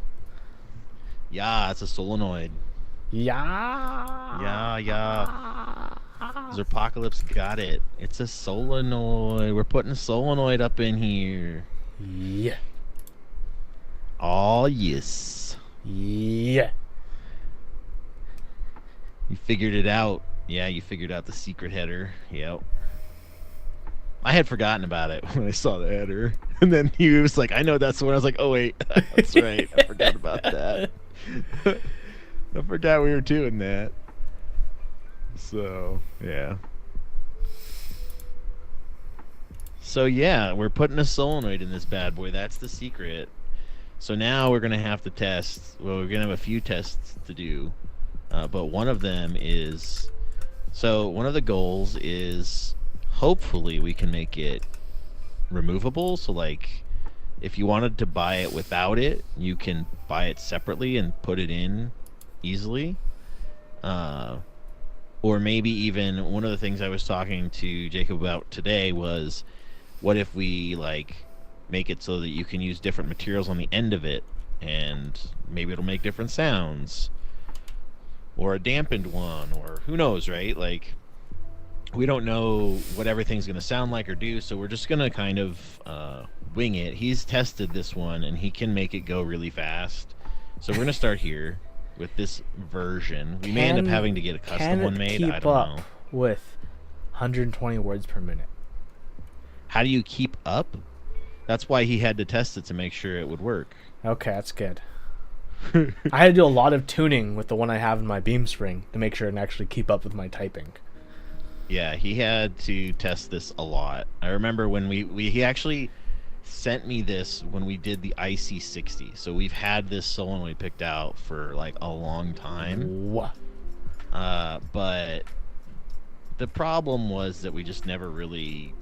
Yeah, it's a solenoid. Yeah. Yeah. Zerpocalypse got it. It's a solenoid. We're putting a solenoid up in here. Yeah. Oh, yes. Yeah. You figured it out. Yeah, you figured out the secret header. Yep. I had forgotten about it when I saw the header. And then he was like, I know that's the one. I was like, oh, wait. That's right. I forgot about that. I forgot we were doing that. So, yeah. So, yeah, we're putting a solenoid in this bad boy. That's the secret. So now we're going to have to test. Well, we're going to have a few tests to do. But one of them is... So, one of the goals is hopefully we can make it removable. So, like, if you wanted to buy it without it, you can buy it separately and put it in easily. Or maybe even one of the things I was talking to Jacob about today was, what if we like make it so that you can use different materials on the end of it, and maybe it'll make different sounds, or a dampened one, or who knows, right? Like, we don't know what everything's going to sound like or do, so we're just going to kind of wing it. He's tested this one, and he can make it go really fast. So we're going to start here with this version. We may end up having to get a custom one made. I don't know. With 120 words per minute. How do you keep up? That's why he had to test it to make sure it would work. Okay, that's good. I had to do a lot of tuning with the one I have in my beam spring to make sure it can actually keep up with my typing. Yeah, he had to test this a lot. I remember when he actually sent me this when we did the IC60. So we've had this solenoid picked out for like a long time. What? But the problem was that we just never really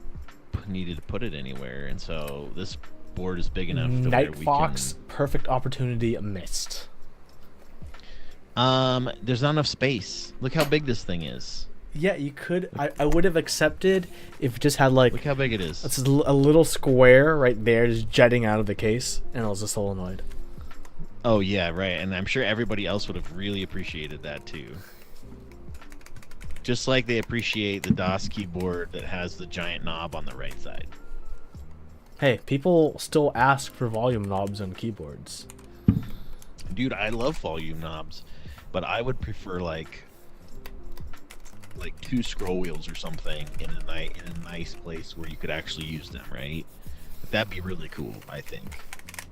needed to put it anywhere, and so this board is big enough to where we Fox, perfect opportunity missed. There's not enough space. Look how big this thing is. Yeah, you could. I would have accepted if it just had like. Look how big it is. It's a little square right there, just jetting out of the case, and it was a solenoid. Oh yeah, right. And I'm sure everybody else would have really appreciated that too. Just like they appreciate the DOS keyboard that has the giant knob on the right side. Hey, people still ask for volume knobs on keyboards. Dude, I love volume knobs, but I would prefer like 2 scroll wheels or something in a nice place where you could actually use them, right? That'd be really cool, I think.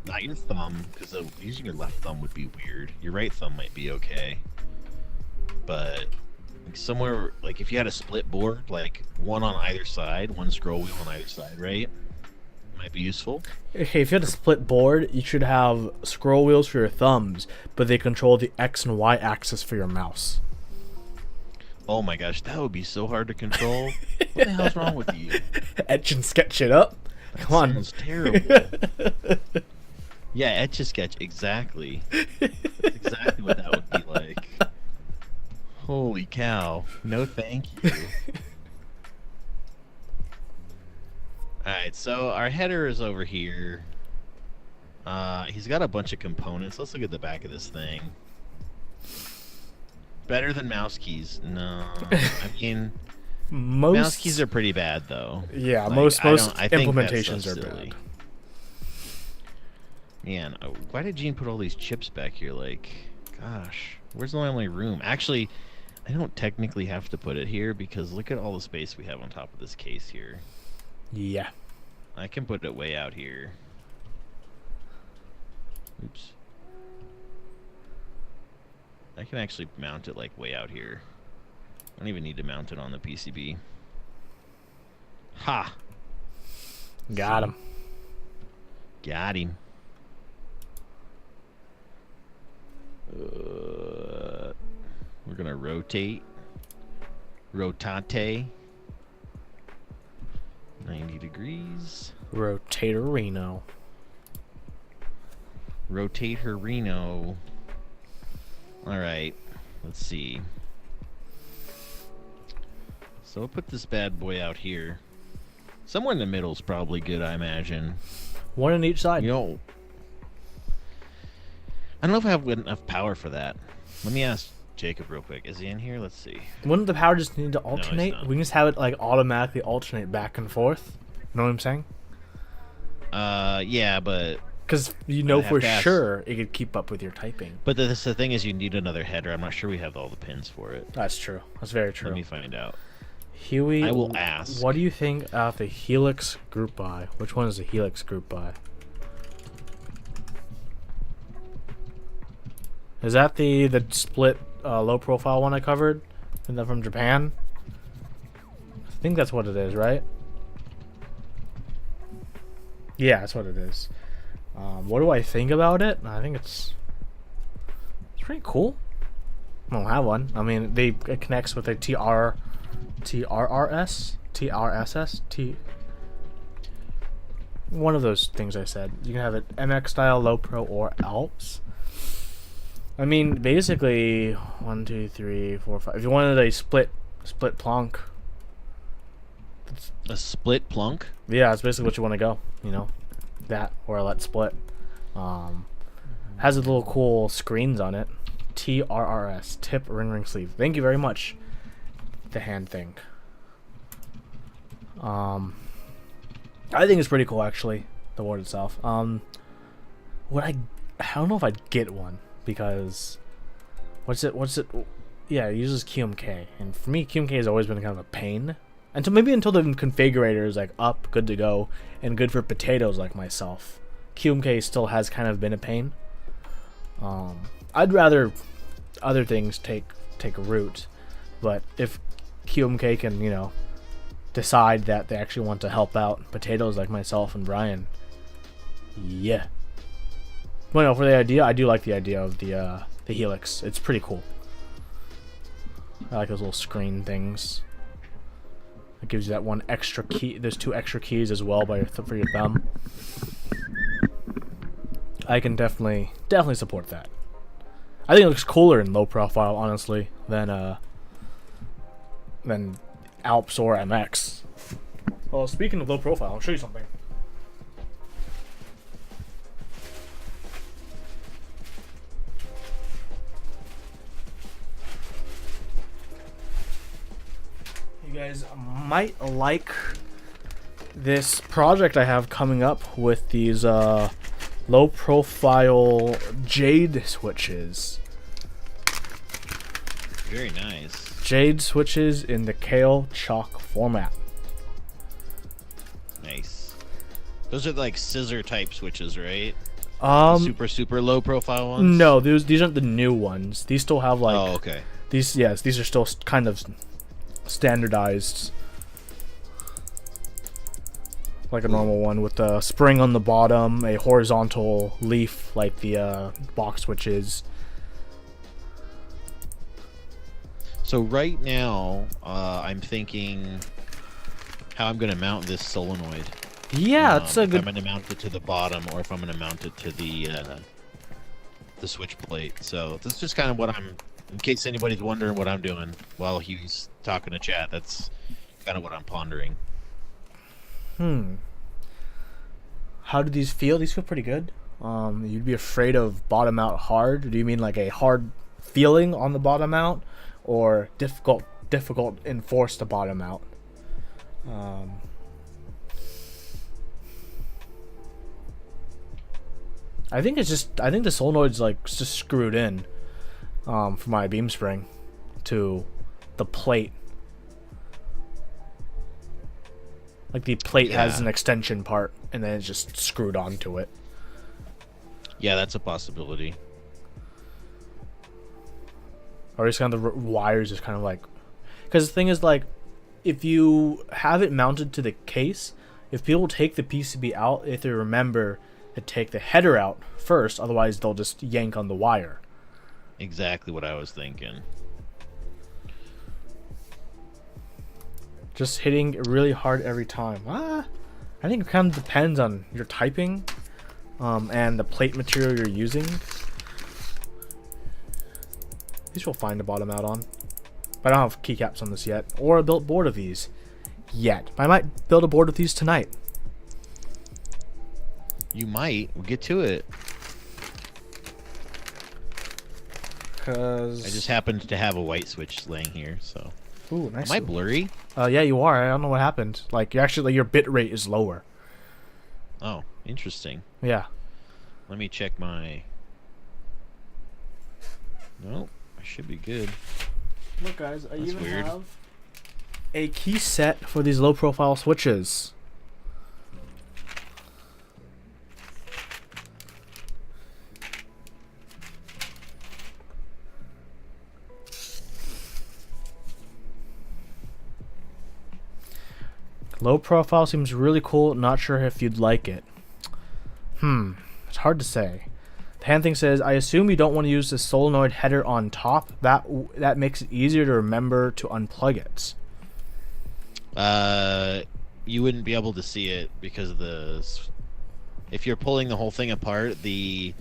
Not your thumb, because using your left thumb would be weird. Your right thumb might be okay, but like somewhere, like if you had a split board, like one on either side, one scroll wheel on either side, right? Might be useful. Okay, if you had a split board, you should have scroll wheels for your thumbs, but they control the X and Y axis for your mouse. Oh my gosh, that would be so hard to control. What the hell's wrong with you? Etch and sketch it up. That Come on. sounds terrible. Yeah, etch a sketch, exactly. That's exactly what that would be like. Holy cow. No thank you. Alright, so our header is over here. He's got a bunch of components. Let's look at the back of this thing. Better than mouse keys? No. I mean, mouse keys are pretty bad, though. Yeah, like, most I think implementations are silly. bad. Man, why did Gene put all these chips back here? Like, gosh, where's the only room? Actually, I don't technically have to put it here because look at all the space we have on top of this case here. Yeah. I can put it way out here. Oops. I can actually mount it like way out here. I don't even need to mount it on the PCB. Ha! Got him. Got him. We're gonna rotate. Rotate. 90 degrees. Rotatorino. Rotate her Reno. Alright, let's see. So we'll put this bad boy out here. Somewhere in the middle is probably good, I imagine. One on each side. You know, I don't know if I have enough power for that. Let me ask Jacob real quick. Is he in here? Let's see. Wouldn't the power just need to he's alternate? not. We can just have it like automatically alternate back and forth. You know what I'm saying? Yeah, but Because you I'd know have for to ask- sure it could keep up with your typing. the thing is, you need another header. I'm not sure we have all the pins for it. That's true. That's very true. Let me find out. Huey, I will ask. what do you think of the Helix group buy? Which one is the Helix group buy? Is that the split low profile one I covered? Isn't that from Japan? I think that's what it is, right? Yeah, that's what it is. What do I think about it? I think it's pretty cool. I don't have one. I mean, it connects with a TRRS, one of those things I said. You can have it MX style, low pro, or Alps. I mean, basically, 1, 2, 3, 4, 5. If you wanted a split plonk, A split plunk? yeah, that's basically what you want to go. You know, that or a let split. Has a little cool screens on it. TRRS, tip ring sleeve. Thank you very much. The hand thing. I think it's pretty cool actually. The board itself. I don't know if I'd get one because what's it? Yeah, it uses QMK, and for me, QMK has always been kind of a pain. Until the configurator is like up, good to go, and good for potatoes like myself. QMK still has kind of been a pain. I'd rather other things take root, but if QMK can, you know, decide that they actually want to help out potatoes like myself and Brian, yeah. Well, no, for the idea, I do like the idea of the Helix. It's pretty cool. I like those little screen things. It gives you that one extra key. There's 2 extra keys as well for your thumb. I can definitely support that. I think it looks cooler in low profile, honestly, than Alps or MX. Well, speaking of low profile, I'll show you something. You guys might like this project I have coming up with these low profile jade switches. Very nice. Jade switches in the Kale Chalk format. Nice. Those are like scissor type switches, right? Super low profile ones? No, these aren't the new ones. These still have like Oh, okay. these are still kind of standardized, like a normal one with a spring on the bottom, a horizontal leaf like the box switches. So right now, I'm thinking how I'm going to mount this solenoid. Yeah, it's a if good. I'm going to mount it to the bottom, or if I'm going to mount it to the switch plate. So this is just kind of what I'm, in case anybody's wondering what I'm doing while he's talking to chat. That's kind of what I'm pondering. How do these feel? These feel pretty good. You'd be afraid of bottom out hard. Do you mean like a hard feeling on the bottom out, or difficult enforced to bottom out? I think the solenoid's like just screwed in for my beam spring to the plate. Like the plate has an extension part, and then it's just screwed onto it. Yeah, that's a possibility. Or just kind of the wires just kind of like, because the thing is like, if you have it mounted to the case, if people take the PCB out, if they remember to take the header out first, otherwise they'll just yank on the wire. Exactly what I was thinking. Just hitting really hard every time. I think it kind of depends on your typing and the plate material you're using. These will find a bottom out on. But I don't have keycaps on this yet, or a built board of these yet. But I might build a board of these tonight. You might. We'll get to it. Cause I just happened to have a white switch laying here, so. ooh, nice. Am I blurry? Yeah, you are. I don't know what happened. Like you actually, your bit rate is lower. Oh, interesting. Yeah. Let me check my. Nope, I should be good. Look, guys, I That's even weird. have a key set for these low-profile switches. Low profile seems really cool. Not sure if you'd like it. It's hard to say. The hand thing says, I assume you don't want to use the solenoid header on top. That makes it easier to remember to unplug it. You wouldn't be able to see it because of the. If you're pulling the whole thing apart, the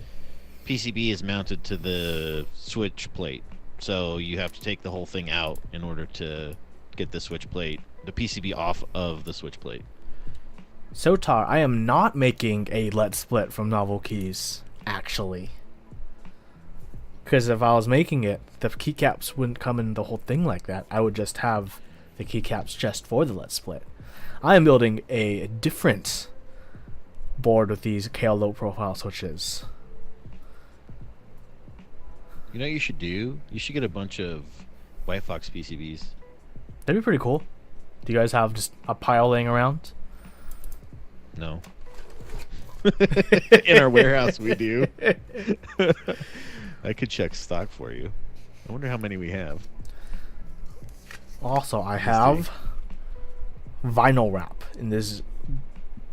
PCB is mounted to the switch plate, so you have to take the whole thing out in order to get the switch plate, the PCB off of the switch plate. Sotar, I am not making a LED split from Novel Keys, actually. Because if I was making it, the keycaps wouldn't come in the whole thing like that. I would just have the keycaps just for the LED split. I am building a different board with these KL low profile switches. You know what you should do? You should get a bunch of White Fox PCBs. That'd be pretty cool. Do you guys have just a pile laying around? No. In our warehouse, we do. I could check stock for you. I wonder how many we have. Also, I have vinyl wrap in this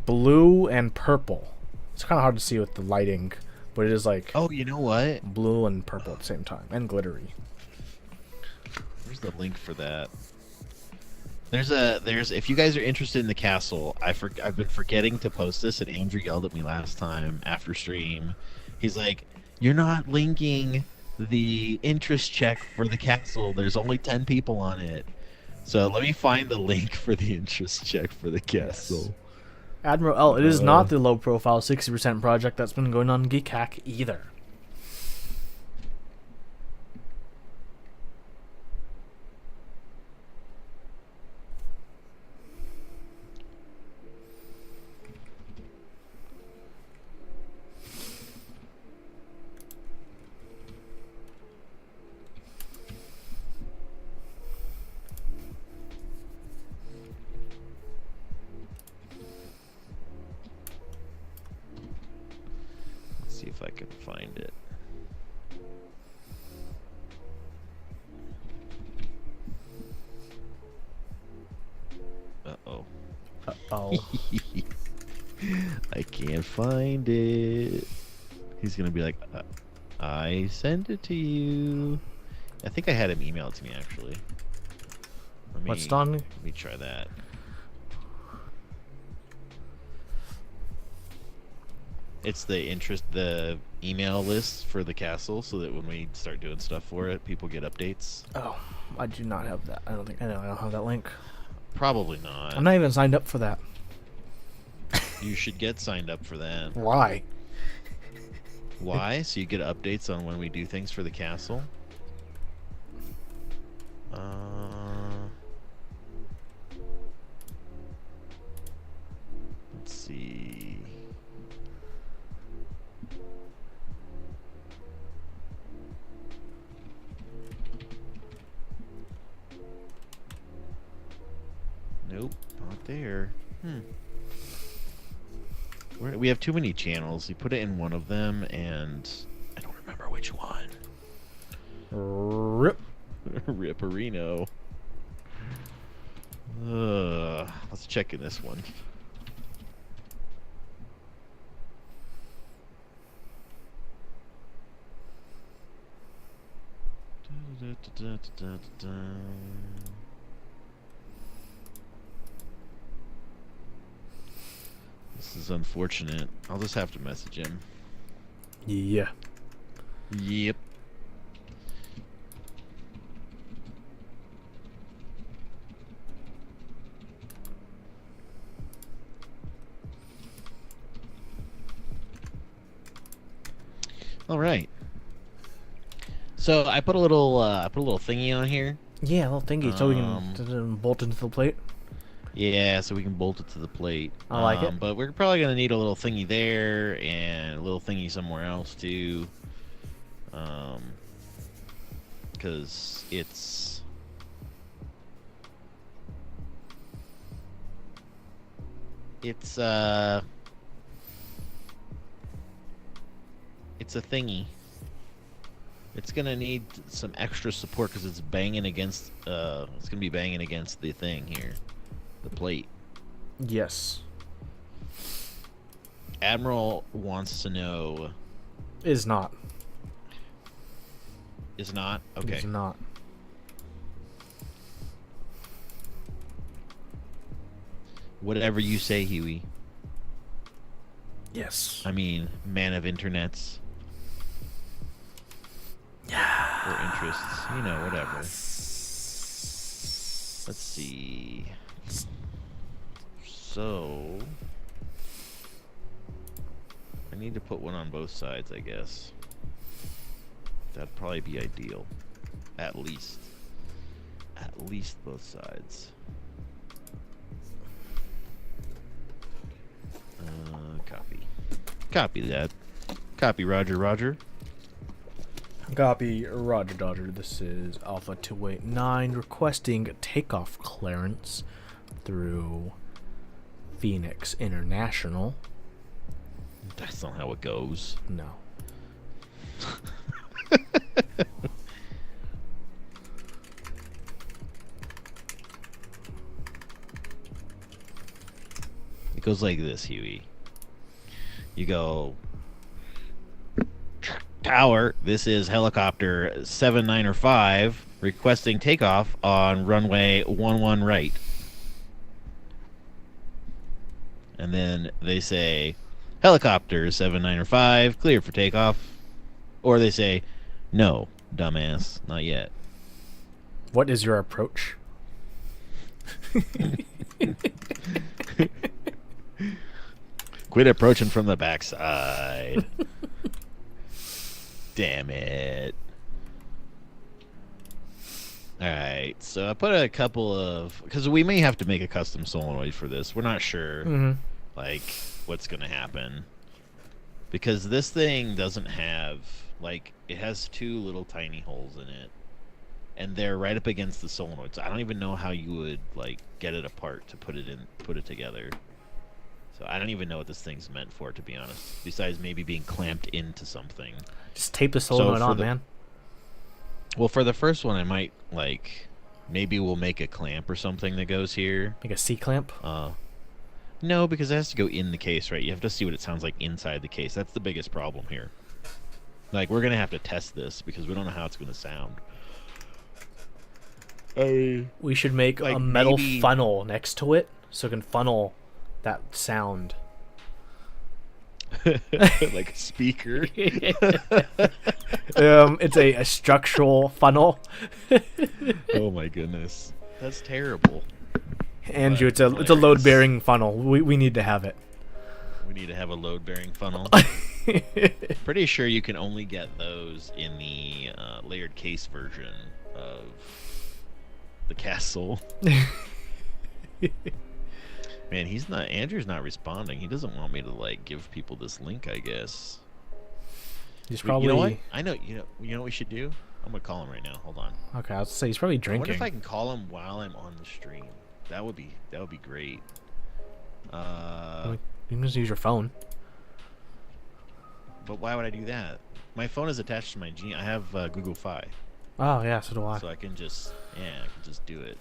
blue and purple. It's kind of hard to see with the lighting, but it is like Oh, you know what? blue and purple at the same time, and glittery. Where's the link for that? There's if you guys are interested in the castle, I've been forgetting to post this, and Andrew yelled at me last time after stream. He's like, "You're not linking the interest check for the castle. There's only 10 people on it." So let me find the link for the interest check for the castle. Yes. Admiral L, it is not the low profile 60% project that's been going on in Geek Hack either. Let's see if I can find it. Uh-oh. Oh. I can't find it. He's gonna be like, I sent it to you. I think I had him email it to me actually. What's done? Let me try that. It's the email list for the castle, so that when we start doing stuff for it, people get updates. Oh, I do not have that. I don't have that link. Probably not. I'm not even signed up for that. You should get signed up for that. Why? Why? So you get updates on when we do things for the castle? Let's see. Nope, not there. We have too many channels. You put it in one of them, and I don't remember which one. Rip. Ripperino. Let's check in this one. This is unfortunate. I'll just have to message him. Yeah. Yep. All right. So I put a little thingy on here. Yeah, a little thingy, so we Um, can bolt into the plate. Yeah, so we can bolt it to the plate. I like it. But we're probably gonna need a little thingy there and a little thingy somewhere else too. Um, because it's it's a thingy. It's gonna need some extra support because it's banging against. It's gonna be banging against the thing here, the plate. Yes. Admiral wants to know. Is not. Is not okay. Is not. Whatever you say, Huey. Yes. I mean, man of internets. Yeah. Or interests, you know, whatever. Let's see. So, I need to put one on both sides, I guess. That'd probably be ideal. At least. At least both sides. Copy. Copy that. Copy, Roger, Roger. Copy, Roger Dodger. This is Alpha 289 requesting takeoff clearance through Phoenix International. That's not how it goes. No. It goes like this, Huey. You go, Tower, this is helicopter 795 requesting takeoff on runway 11 right. And then they say, helicopter 795 cleared for takeoff. Or they say, no, dumbass, not yet. What is your approach? Quit approaching from the backside. Damn it. Alright, so I put a couple of... Because we may have to make a custom solenoid for this. We're not sure, like, what's going to happen. Because this thing doesn't have... Like, it has two little tiny holes in it. And they're right up against the solenoid. So I don't even know how you would, like, get it apart to put it together. So I don't even know what this thing's meant for, to be honest. Besides maybe being clamped into something. Just tape the solenoid on, man. Well, for the first one, I might, like, maybe we'll make a clamp or something that goes here. Like a C-clamp? No, because it has to go in the case, right? You have to see what it sounds like inside the case. That's the biggest problem here. Like, we're going to have to test this because we don't know how it's going to sound. We should make like a metal maybe... funnel next to it so it can funnel that sound. Like a speaker. It's a structural funnel. Oh my goodness, that's terrible. Andrew, it's a load bearing funnel. We need to have it. We need to have a load bearing funnel. Pretty sure you can only get those in the layered case version of the castle. Man, Andrew's not responding. He doesn't want me to, like, give people this link, I guess. He's probably... You know what? I know, you know what we should do? I'm gonna call him right now. Hold on. Okay, I was gonna say he's probably I drinking. wonder if I can call him while I'm on the stream. That would be great. You can just use your phone. But why would I do that? My phone is attached to my I have Google Fi. Oh yeah, so do I. So I can just do it.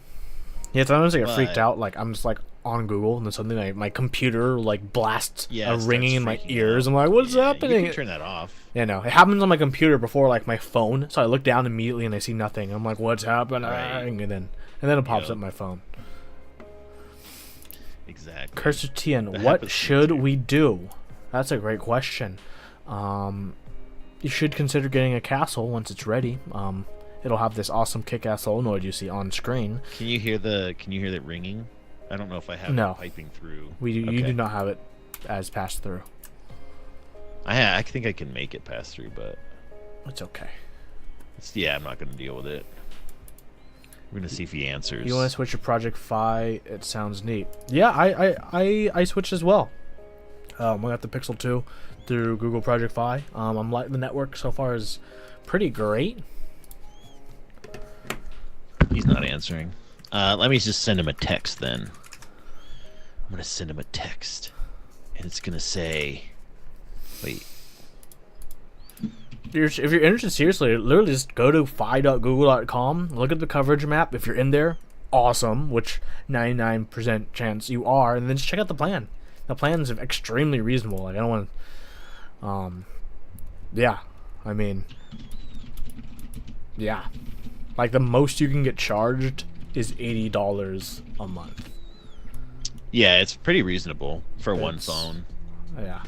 Yeah, sometimes I get freaked out. Like I'm just like on Google, and then suddenly my computer like blasts a ringing in my ears. I'm like, what's happening? You can turn that off. Yeah, no, it happens on my computer before like my phone. So I look down immediately and I see nothing. I'm like, what's happening? Right. And then it pops up my phone. Exactly. Cursor TN, what should we do? That's a great question. You should consider getting a castle once it's ready. It'll have this awesome kick-ass solenoid you see on screen. Can you hear that ringing? I don't know if I have it piping through. You do not have it as pass through. I think I can make it pass through, but it's okay. Yeah, I'm not going to deal with it. We're going to see if he answers. You want to switch to Project Fi? It sounds neat. Yeah, I switched as well. We got the Pixel 2 through Google Project Fi. I'm liking the network so far is pretty great. He's not answering. Let me just send him a text then. I'm going to send him a text. And it's going to say... Wait. If you're interested, seriously, literally just go to fi.google.com, look at the coverage map. If you're in there, awesome, which 99% chance you are, and then just check out the plan. The plan's extremely reasonable. Like, I don't want yeah, I mean, yeah. Like, the most you can get charged is $80 a month. Yeah, it's pretty reasonable for one phone. Yeah.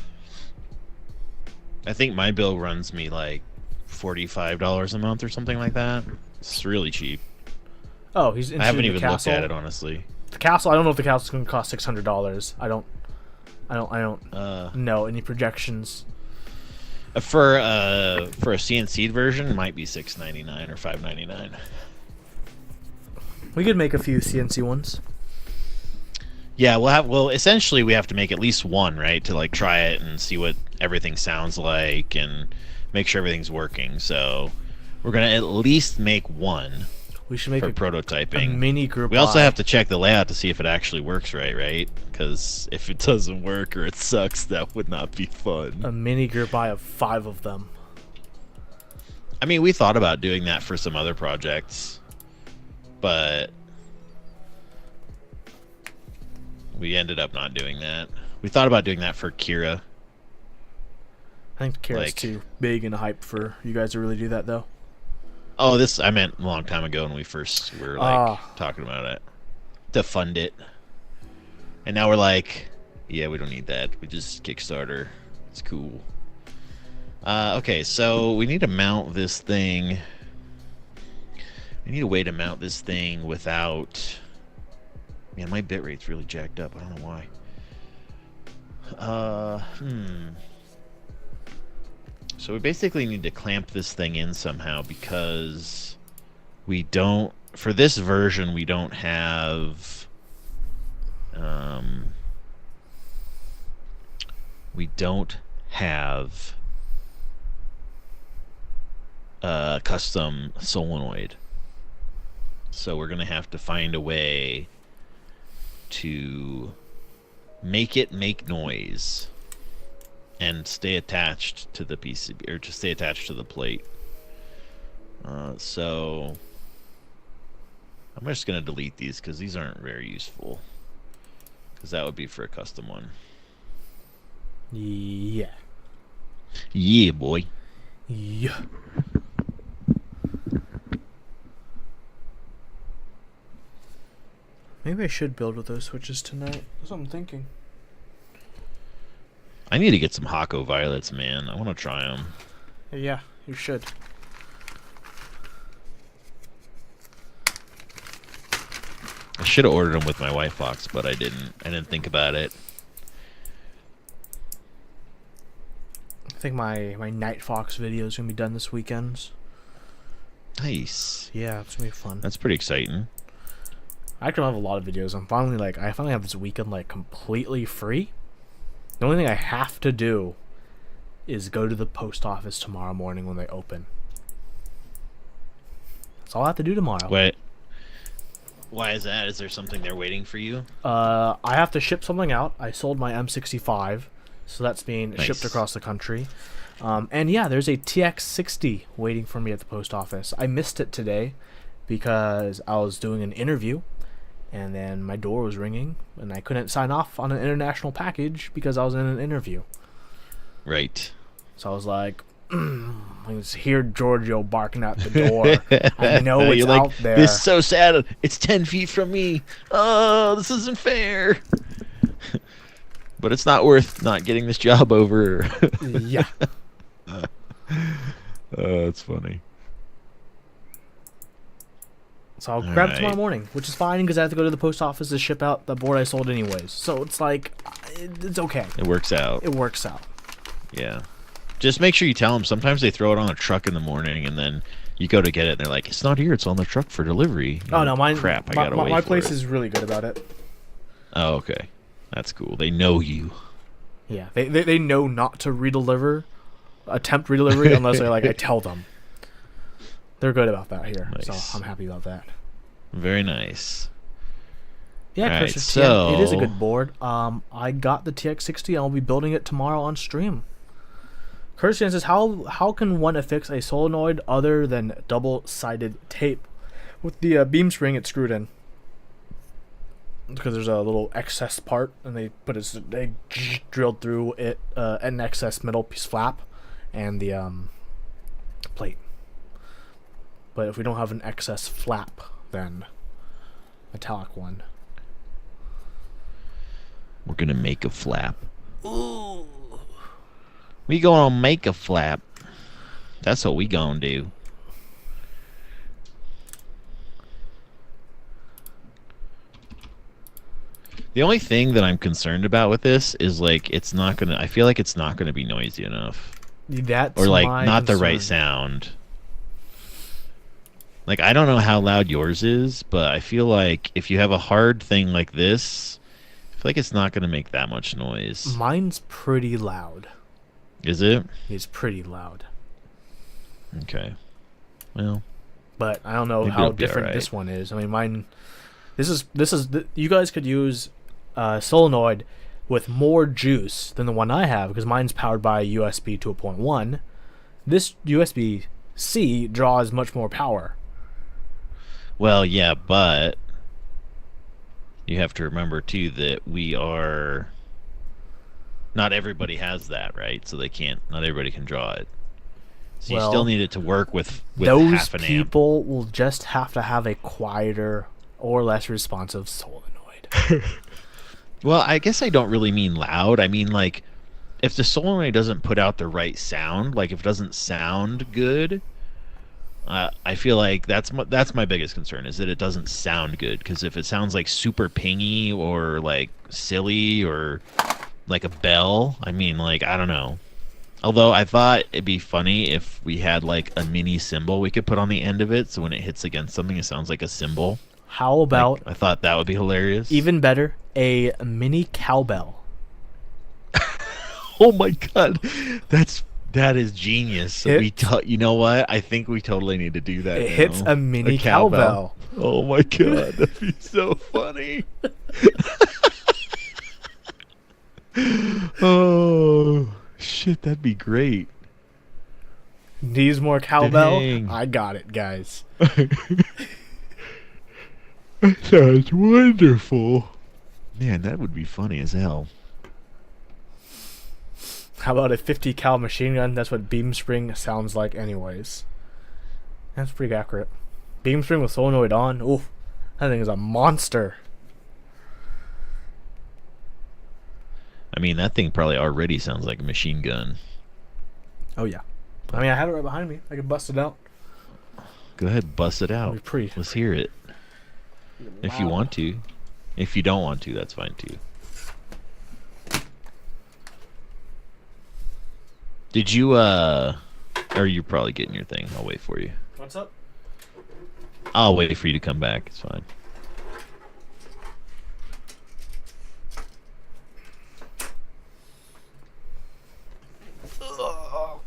I think my bill runs me like $45 a month or something like that. It's really cheap. Oh, he's. I haven't even looked at it, honestly. The castle. I don't know if the castle's going to cost $600. I don't know any projections. For a CNC version, it might be $6.99 or $5.99. We could make a few CNC ones. Yeah, well essentially we have to make at least one, right, to like try it and see what everything sounds like and make sure everything's working. So we're gonna at least make one. We should make for prototyping. A mini group. We also have to check the layout to see if it actually works right? Because if it doesn't work or it sucks, that would not be fun. A mini group I of 5 of them. I mean, we thought about doing that for some other projects, but we ended up not doing that. We thought about doing that for Kira. I think Kira's too big and hype for you guys to really do that, though. Oh, I meant a long time ago when we first were like talking about it to fund it, and now we're like, yeah, we don't need that. We just Kickstarter. It's cool. Okay, so we need to mount this thing. We need a way to mount this thing without. Man, my bitrate's really jacked up. I don't know why. So we basically need to clamp this thing in somehow because we don't, for this version, we don't have, a custom solenoid. So we're going to have to find a way to make it make noise and stay attached to the PCB, or just stay attached to the plate. So I'm just gonna delete these because these aren't very useful, because that would be for a custom one. Yeah Boy. Yeah. Maybe I should build with those switches tonight. That's what I'm thinking. I need to get some Hako Violets, man. I want to try them. Yeah, you should. I should have ordered them with my white box, but I didn't. I didn't think about it. I think my Night Fox video is going to be done this weekend. Nice. Yeah, it's going to be fun. That's pretty exciting. I actually have a lot of videos. I finally have this weekend like completely free. The only thing I have to do is go to the post office tomorrow morning when they open. That's all I have to do tomorrow. Wait. Why is that? Is there something they're waiting for you? I have to ship something out. I sold my M65, so that's being shipped across the country. And yeah, there's a TX60 waiting for me at the post office. I missed it today because I was doing an interview. And then my door was ringing, and I couldn't sign off on an international package because I was in an interview. Right. So I was like, I just hear Giorgio barking at the door. I know it's out there. This is so sad. It's 10 feet from me. Oh, this isn't fair. But it's not worth not getting this job over. Yeah. That's funny. So I'll grab it tomorrow morning, which is fine because I have to go to the post office to ship out the board I sold anyways. So it's like, it's okay. It works out. It works out. Yeah. Just make sure you tell them. Sometimes they throw it on a truck in the morning, and then You go to get it, and they're like, "It's not here. It's on the truck for delivery." Oh no, mine. Crap! I gotta wait my for place it. is really good about it. Oh, okay. That's cool. They know you. Yeah, they know not to attempt redelivery unless I tell them. They're good about that here, Nice. so I'm happy about that. Very nice. Yeah, All right, Christopher, so it is a good board. I got the TX60 and I'll be building it tomorrow on stream. Christian says, how can one affix a solenoid other than double-sided tape? With the beam spring, it's screwed in. Because there's a little excess part, and they drilled through it an excess middle piece flap and the plate. But if we don't have an excess flap, then metallic one. we're gonna make a flap. Ooh. We gonna make a flap. That's what we gonna do. The only thing that I'm concerned about with this is like it's not gonna. I feel like it's not gonna be noisy enough, That's or like my not the right concern. sound. Like I don't know how loud yours is, but I feel like if you have a hard thing like this, I feel like it's not gonna make that much noise. Mine's pretty loud. Is it? It's pretty loud. Okay. Well, But I don't know maybe how it'll be different alright. this one is. I mean, mine. You guys could use solenoid with more juice than the one I have because mine's powered by USB 2.1. This USB-C draws much more power. Well, yeah, but you have to remember too that we are. Not everybody has that, right? So they can't. Not everybody can draw it. So you Well, still need it to work with Those half an amp. people will just have to have a quieter or less responsive solenoid. Well, I guess I don't really mean loud. I mean like, if the solenoid doesn't put out the right sound, like if it doesn't sound good, I feel like that's my biggest concern is that it doesn't sound good. Because if it sounds like super pingy or like silly or like a bell, I mean like I don't know. Although I thought it'd be funny if we had like a mini cymbal we could put on the end of it, so when it hits against something, it sounds like a cymbal. How about, I thought that would be hilarious. even better, a mini cowbell? Oh my god, that is genius. You know what? I think we totally need to do that. It now. hits a mini cowbell. Oh my god, that'd be so funny. Oh shit, that'd be great. Needs more cowbell? Dang. I got it, guys. That sounds wonderful. Man, that would be funny as hell. How about a 50 cal machine gun? That's what beam spring sounds like anyways. That's pretty accurate. Beam spring with solenoid on. Oof. That thing is a monster. I mean, that thing probably already sounds like a machine gun. Oh yeah. I mean, I have it right behind me. I can bust it out. Go ahead, bust it out. It'll be pretty. Let's hear it. If you Loud. want to. If you don't want to, that's fine too. Did you, or you're probably getting your thing. I'll wait for you. What's up? I'll wait for you to come back. It's fine.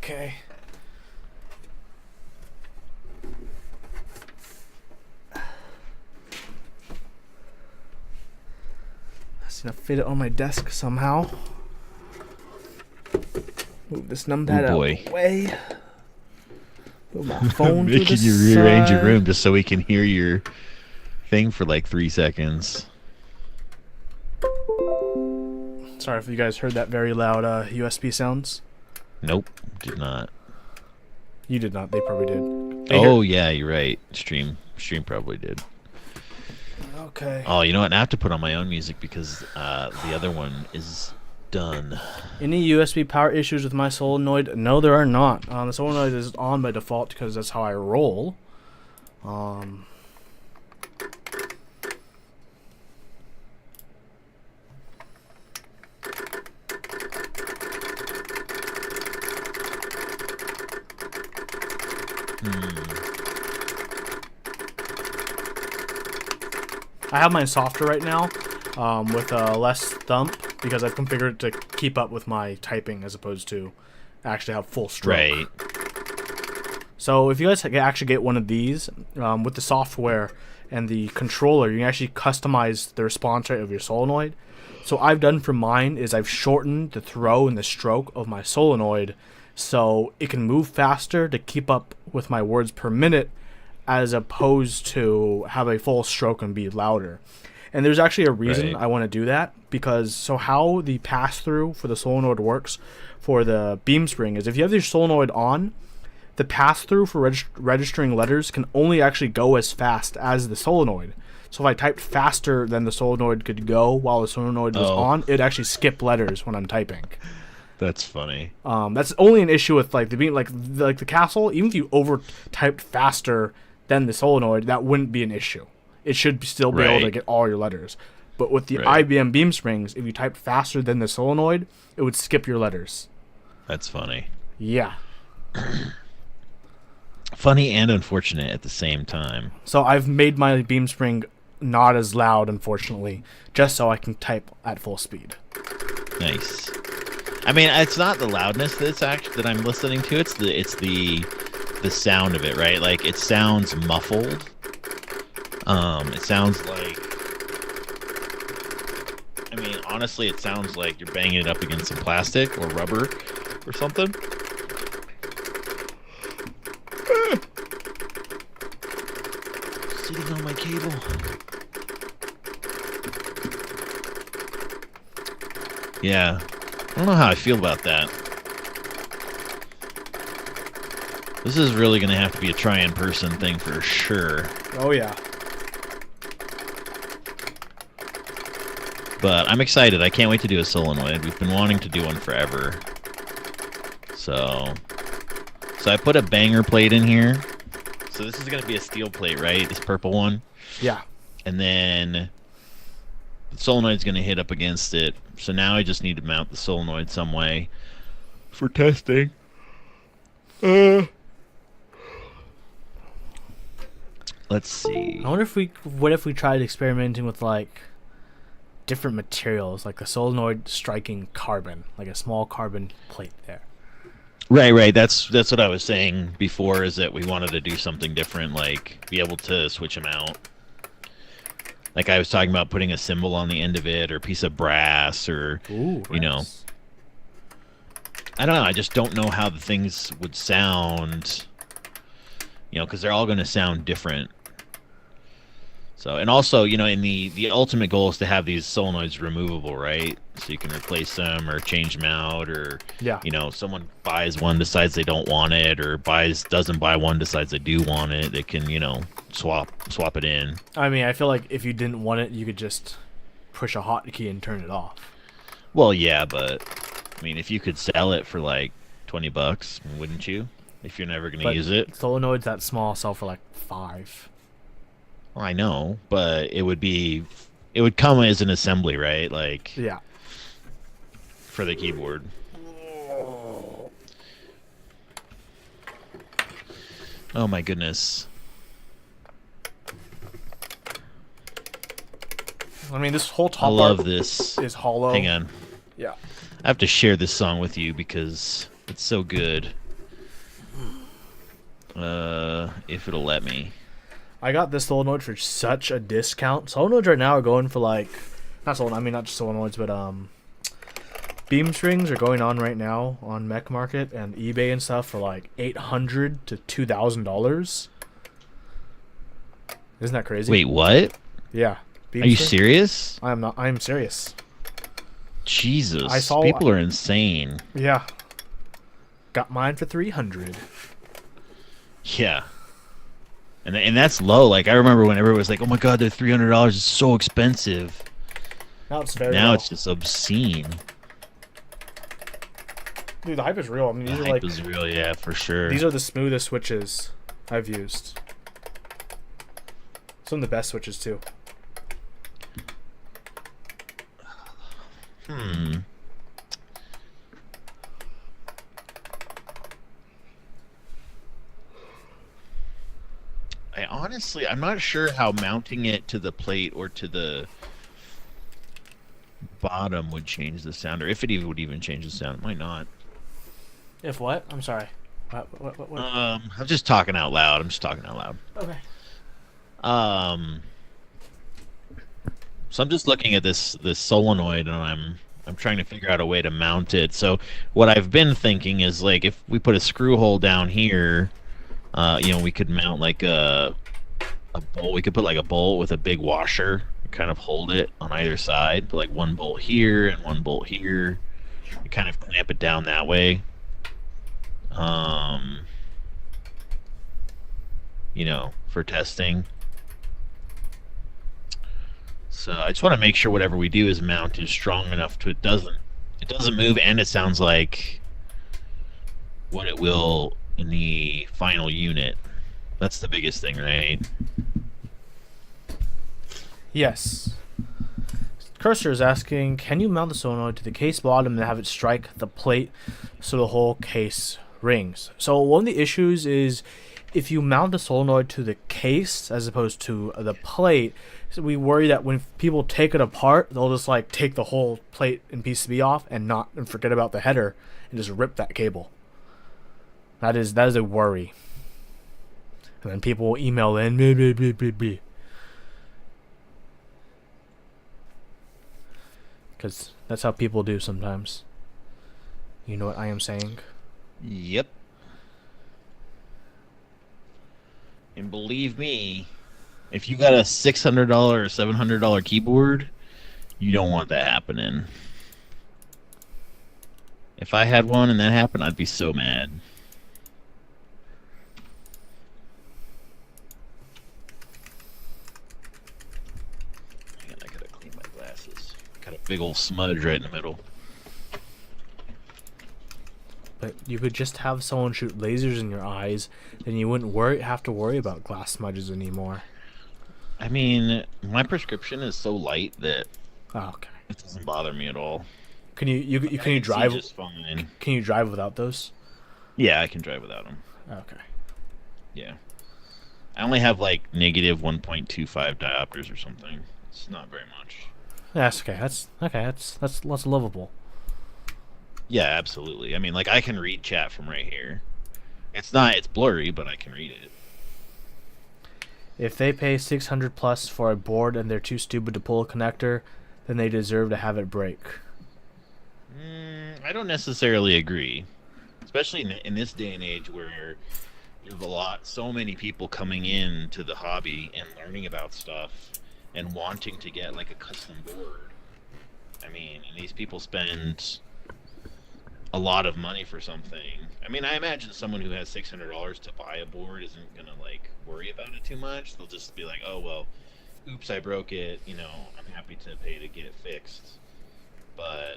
Okay. I just gotta fit it on my desk somehow. Move this numpad out boy. of the way. Move my phone to Making the you rearrange your side. room just so we can hear your thing for like 3 seconds. Sorry if you guys heard that very loud USB sounds. Nope, did not. You did not. They probably did. Oh yeah, you're right. Stream probably did. Okay. Oh, you know what? I have to put on my own music because the other one is done. Any USB power issues with my solenoid? No, there are not. The solenoid is on by default because that's how I roll. I have mine softer right now, with less thump because I've configured it to keep up with my typing as opposed to actually have full stroke. Right. So if you guys actually get one of these, with the software and the controller, you can actually customize the response rate of your solenoid. So I've done for mine is I've shortened the throw and the stroke of my solenoid so it can move faster to keep up with my words per minute as opposed to have a full stroke and be louder. And there's actually a reason I want to do that, because so how the pass-through for the solenoid works for the beam spring is if you have your solenoid on, the pass-through for registering letters can only actually go as fast as the solenoid. So if I typed faster than the solenoid could go while the solenoid was on, it'd actually skip letters when I'm typing. That's funny. That's only an issue with like the beam, like the castle. Even if you over typed faster than the solenoid, that wouldn't be an issue. It should still be able to get all your letters. But with the IBM beam springs, if you typed faster than the solenoid, it would skip your letters. That's funny. Yeah. Funny and unfortunate at the same time. So I've made my beam spring not as loud, unfortunately, just so I can type at full speed. Nice. I mean, it's not the loudness that I'm listening to. It's the sound of it, right? Like it sounds muffled. It sounds like. I mean, honestly, it sounds like you're banging it up against some plastic or rubber or something. Sitting on my cable. Yeah. I don't know how I feel about that. This is really going to have to be a try-in-person thing for sure. Oh, yeah. But I'm excited. I can't wait to do a solenoid. We've been wanting to do one forever. So I put a banger plate in here. So this is going to be a steel plate, right? This purple one. Yeah. And then the solenoid's going to hit up against it. So now I just need to mount the solenoid some way for testing. Let's see. I wonder what if we tried experimenting with like different materials, like a solenoid striking carbon, like a small carbon plate there. Right. That's what I was saying before, is that we wanted to do something different, like be able to switch them out. Like I was talking about putting a symbol on the end of it, or a piece of brass, or you know. I don't know. I just don't know how the things would sound. You know, because they're all going to sound different. So, and also, you know, in the ultimate goal is to have these solenoids removable, right? So you can replace them or change them out, or you know, someone buys one, decides they don't want it, or doesn't buy one, decides they do want it. They can, you know, swap it in. I mean, I feel like if you didn't want it, you could just push a hotkey and turn it off. Well, yeah, but I mean, if you could sell it for like $20, wouldn't you? If you're never going to use it. Solenoids that small sell for like $5. Well, I know, but it would come as an assembly, right? Like, yeah, for the keyboard. Oh my goodness. I mean, this whole top I love this. Is hollow. Hang on. Yeah. I have to share this song with you because it's so good. If it'll let me. I got this solenoid for such a discount. Solenoids right now are not just solenoids, but beam strings are going on right now on Mech Market and eBay and stuff for like $800 to $2,000. Isn't that crazy? Wait, what? Yeah. Are you serious? I am not. I am serious. Jesus. People are insane. Yeah. Got mine for $300. Yeah. And that's low. Like, I remember when everyone was like, oh my god, they're $300. It's so expensive. Now it's very Now low. it's just obscene. Dude, the hype is real. I mean, the hype is real, yeah, for sure. These are the smoothest switches I've used. Some of the best switches, too. I'm not sure how mounting it to the plate or to the bottom would change the sound, or if it even would even change the sound. It might not. If what? I'm sorry. What? I'm just talking out loud. Okay. Um, so I'm just looking at this solenoid, and I'm trying to figure out a way to mount it. So what I've been thinking is like if we put a screw hole down here, we could mount like a bolt. We could put like a bolt with a big washer, and kind of hold it on either side. Put like one bolt here and one bolt here. You kind of clamp it down that way. For testing. So I just want to make sure whatever we do is mounted strong enough to it doesn't move, and it sounds like what it will in the final unit. That's the biggest thing, right? Yes. Cursor is asking, can you mount the solenoid to the case bottom and have it strike the plate so the whole case rings? So one of the issues is if you mount the solenoid to the case as opposed to the plate, so we worry that when people take it apart, they'll just like take the whole plate and PCB off and forget about the header and just rip that cable. That is a worry. And then people will email in, blah, blah, blah, blah, blah. Because that's how people do sometimes. You know what I am saying? Yep. And believe me, if you got a $600 or $700 keyboard, you don't want that happening. If I had one and that happened, I'd be so mad. Man, I gotta clean my glasses. Got a big old smudge right in the middle. But you could just have someone shoot lasers in your eyes, then you wouldn't have to worry about glass smudges anymore. I mean, my prescription is so light that okay. It doesn't bother me at all. Can you drive? Just fine. Can you drive without those? Yeah, I can drive without them. Okay. Yeah. I only have like negative 1.25 diopters or something. It's not very much. That's okay. That's lovable. Yeah, absolutely. I mean, like I can read chat from right here. It's blurry, but I can read it. If they pay $600 plus for a board and they're too stupid to pull a connector, then they deserve to have it break. I don't necessarily agree, especially in this day and age where there's so many people coming in to the hobby and learning about stuff and wanting to get like a custom board. I mean, and these people spend a lot of money for something. I mean, I imagine someone who has $600 to buy a board isn't gonna like worry about it too much. They'll just be like, "Oh well, oops, I broke it. I'm happy to pay to get it fixed." But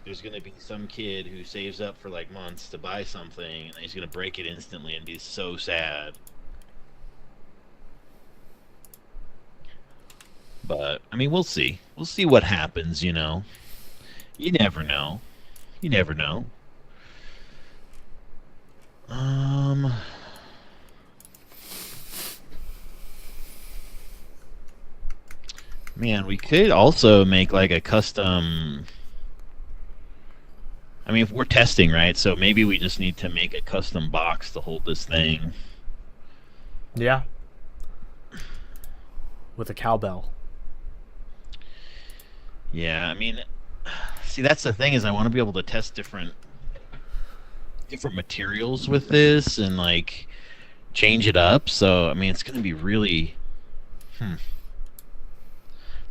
there's gonna be some kid who saves up for like months to buy something, and he's gonna break it instantly and be so sad. But I mean, we'll see. We'll see what happens. You never know. You never know. Man, we could also make like a custom. I mean, if we're testing, right? So maybe we just need to make a custom box to hold this thing. Yeah. With a cowbell. Yeah, I mean, see, that's the thing is I want to be able to test different materials with this and like change it up. So I mean, it's going to be really.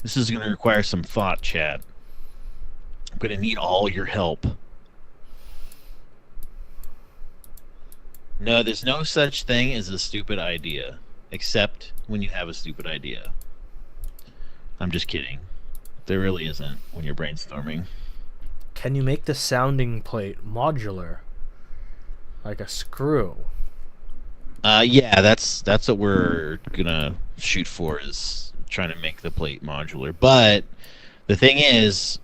This is going to require some thought, Chad. I'm going to need all your help. No, there's no such thing as a stupid idea, except when you have a stupid idea. I'm just kidding. There really isn't when you're brainstorming. Can you make the sounding plate modular? Like a screw? Yeah, that's what we're gonna shoot for, is trying to make the plate modular. But the thing is,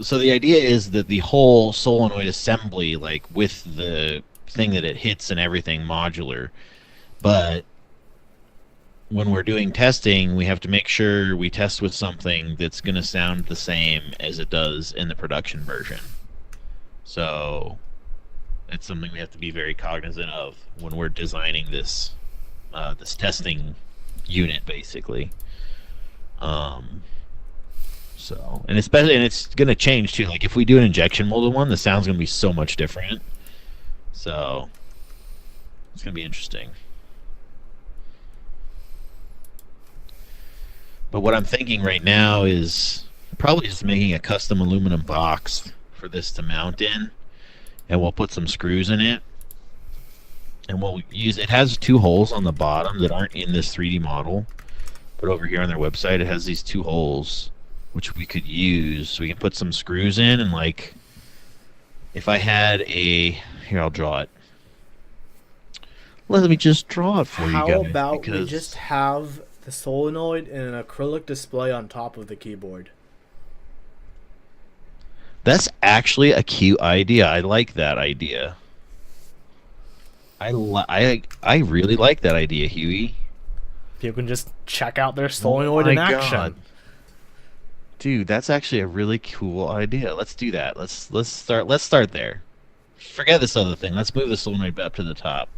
so the idea is that the whole solenoid assembly, like with the thing that it hits and everything, modular. But when we're doing testing, we have to make sure we test with something that's going to sound the same as it does in the production version. So it's something we have to be very cognizant of when we're designing this testing unit, basically. Um, and especially, and it's gonna change too. Like if we do an injection molded one, the sound's gonna be so much different. So it's gonna be interesting. But what I'm thinking right now is probably just making a custom aluminum box for this to mount in, and we'll put some screws in it, and we'll use. It has two holes on the bottom that aren't in this 3D model, but over here on their website, it has these two holes which we could use. So we can put some screws in, and like, if I had a, here, I'll draw it. Let me just draw it for you guys. How about we because just have the solenoid and an acrylic display on top of the keyboard? that's actually a cute idea. I like that idea. I really like that idea, Huey. People can just check out their solenoid in action. God. Dude, that's actually a really cool idea. Let's do that. Let's start there. Forget this other thing. Let's move the solenoid up to the top.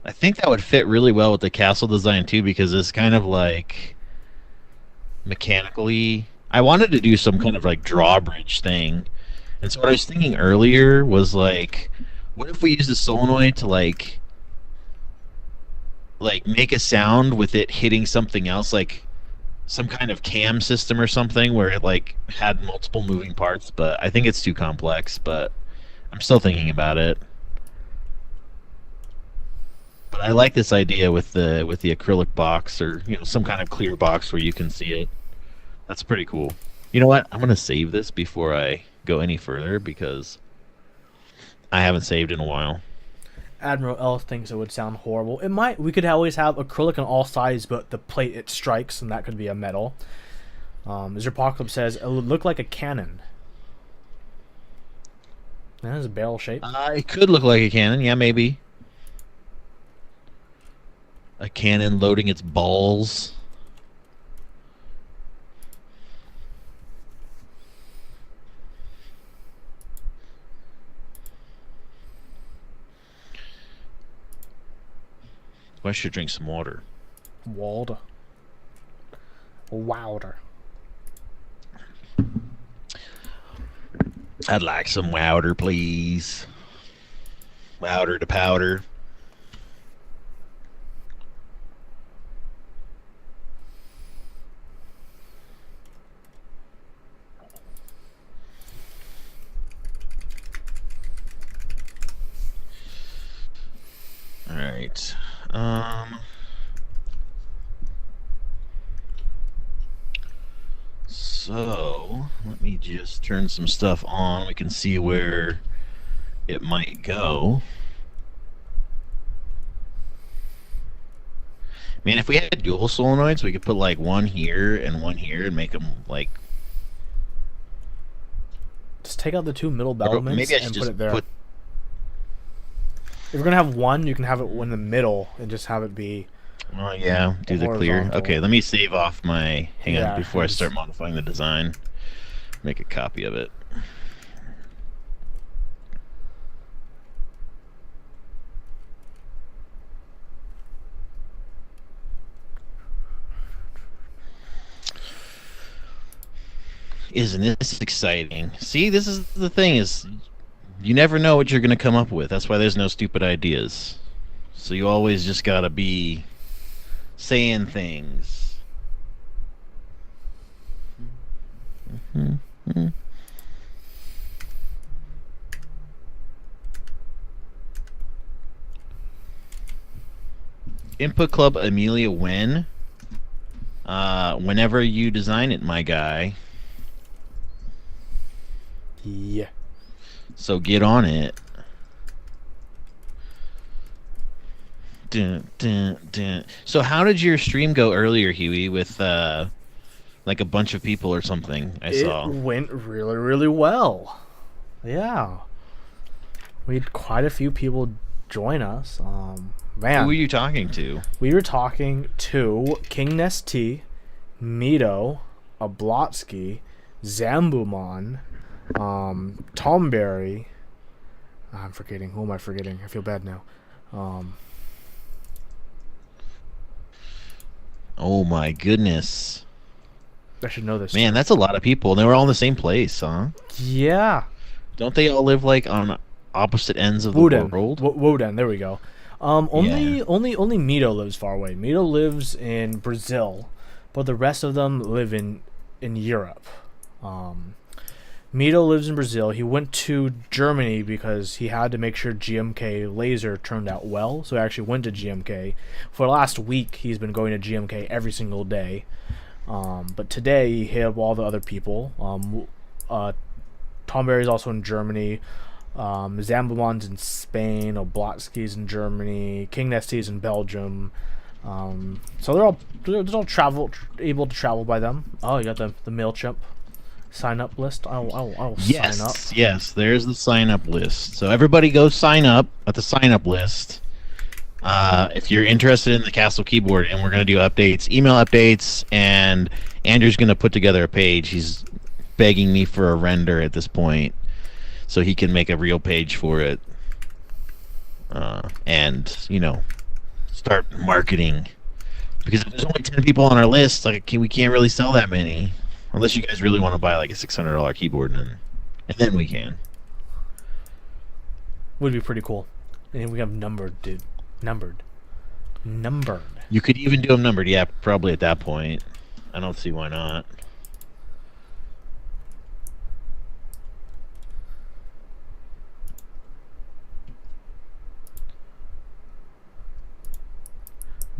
I think that would fit really well with the castle design too, because it's kind of like mechanically. I wanted to do some kind of like drawbridge thing, and so what I was thinking earlier was like, what if we use the solenoid to like make a sound with it hitting something else, like some kind of cam system or something where it like had multiple moving parts. But I think it's too complex, but I'm still thinking about it. But I like this idea with the acrylic box, or some kind of clear box where you can see it. That's pretty cool. You know what? I'm gonna save this before I go any further because I haven't saved in a while. Admiral L thinks it would sound horrible. It might. We could always have acrylic on all sides, but the plate it strikes, and that could be a metal. Apocalypse says it would look like a cannon. That is a barrel shape. It could look like a cannon. Yeah, maybe. A cannon loading its balls. I should drink some water. Water. I'd like some water, please. Water to powder. All right. So let me just turn some stuff on. We can see where it might go. Man, if we had dual solenoids, we could put like one here and make them like. Just take out the two middle battlements maybe I should and just put it there. If you're gonna have one, you can have it in the middle and just have it be. Oh yeah, do the clear. Horizontal. Okay, let me save off my. Hang on, Yeah, before I it's- start modifying the design. Make a copy of it. Isn't this exciting? See, this is the thing, is you never know what you're going to come up with. That's why there's no stupid ideas. So you always just got to be saying things. Input Club Amelia Wen. Whenever you design it, my guy. Yeah. So get on it. Dun, dun, dun. So how did your stream go earlier, Huey, with like a bunch of people or something I saw? It went really, really well. Yeah. We had quite a few people join us. Who are Man, you talking to? we were talking to King Nesty, Mito, Ablotsky, Zambumon, Tomberry. I'm forgetting. Who am I forgetting? I feel bad now. Oh my goodness. I should know this. Man, that's a lot of people. And they were all in the same place, huh? Yeah. Don't they all live like on opposite ends of the Woden. world? Woden. There we go. Only Yeah. only Mito lives far away. Mito lives in Brazil, but the rest of them live in Europe. Mito lives in Brazil. He went to Germany because he had to make sure GMK laser turned out well. So he actually went to GMK. For the last week, he's been going to GMK every single day. But today he hit up all the other people. Tom Berry's also in Germany. Zambumon's in Spain. Oblatsky's in Germany. King Nesty's in Belgium. So they're all able to travel by them. Oh, you got the MailChimp sign up list. I'll Yes, sign up. yes. There's the sign up list. So everybody go sign up at the sign up list. If you're interested in the Castle keyboard, and we're going to do updates, email updates, and Andrew's going to put together a page. He's begging me for a render at this point so he can make a real page for it. And, start marketing. Because if there's only 10 people on our list, we can't really sell that many. Unless you guys really want to buy like a $600 keyboard, and then we can. Would be pretty cool. And we have numbered, dude. Numbered. You could even do them numbered, yeah, probably at that point. I don't see why not.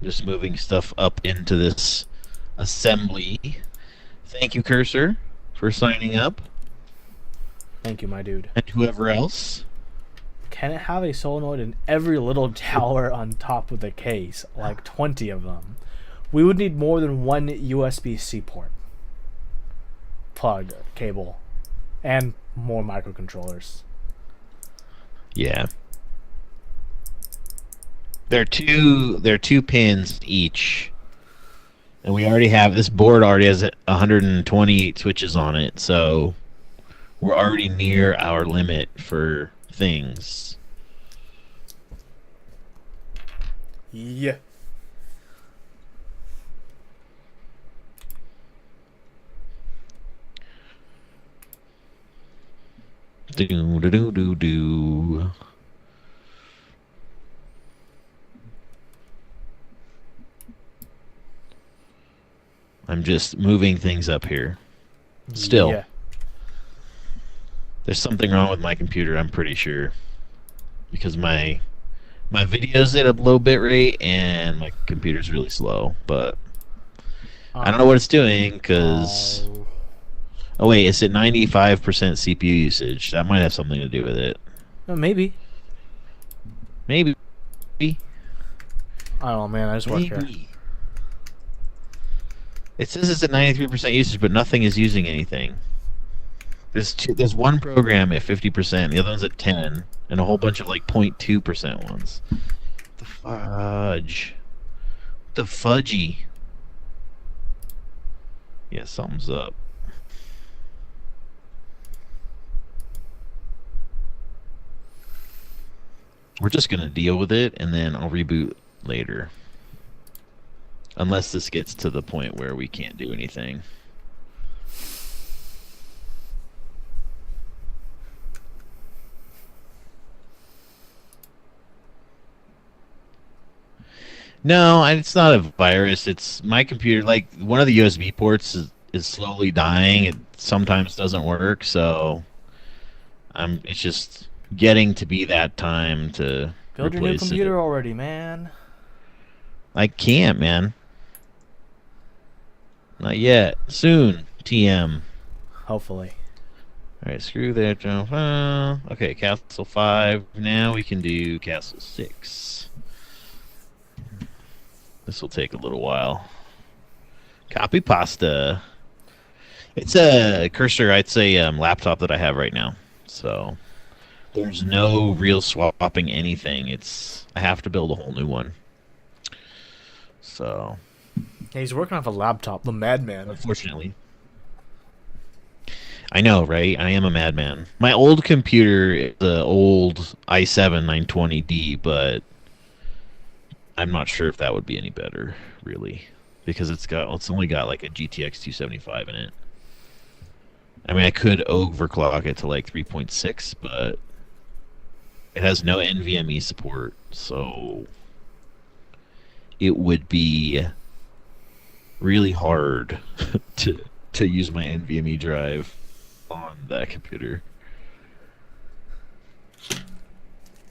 Just moving stuff up into this assembly. Thank you, Cursor, for signing up. Thank you, my dude. And whoever else. Can it have a solenoid in every little tower on top of the case? Like 20 of them. We would need more than one USB-C port. Plug, cable, and more microcontrollers. Yeah. They're two pins each. And we already have, this board already has 128 switches on it, so we're already near our limit for things. Yeah. Do do do do do. I'm just moving things up here. Still. Yeah. There's something wrong with my computer, I'm pretty sure. Because my video's at a low bit rate and my computer's really slow, but I don't know what it's doing because oh wait, it's at 95% CPU usage. That might have something to do with it. Maybe. Maybe. I don't know, man. I just work here. It says it's at 93% usage, but nothing is using anything. There's one program at 50%, the other one's at 10, and a whole bunch of like 0.2% ones. The fudge. The fudgy. Yeah, something's up. We're just gonna deal with it, and then I'll reboot later. Unless this gets to the point where we can't do anything. No, it's not a virus. It's my computer. Like, one of the USB ports is slowly dying. It sometimes doesn't work, so it's just getting to be that time to Build your new replace computer it. already, man. I can't, man. Not yet. Soon, TM. Hopefully. Alright, screw that, John. Okay, Castle 5. Now we can do Castle 6. This will take a little while. Copy pasta. It's a Cursor, I'd say, laptop that I have right now. So There's no real swapping anything. I have to build a whole new one. So, Yeah, he's working off a laptop, the madman. unfortunately, I know, right? I am a madman. My old computer is the old i7 920D, but I'm not sure if that would be any better, really, because it's only got like a GTX 275 in it. I mean, I could overclock it to like 3.6, but it has no NVMe support, so it would be really hard to use my NVMe drive on that computer.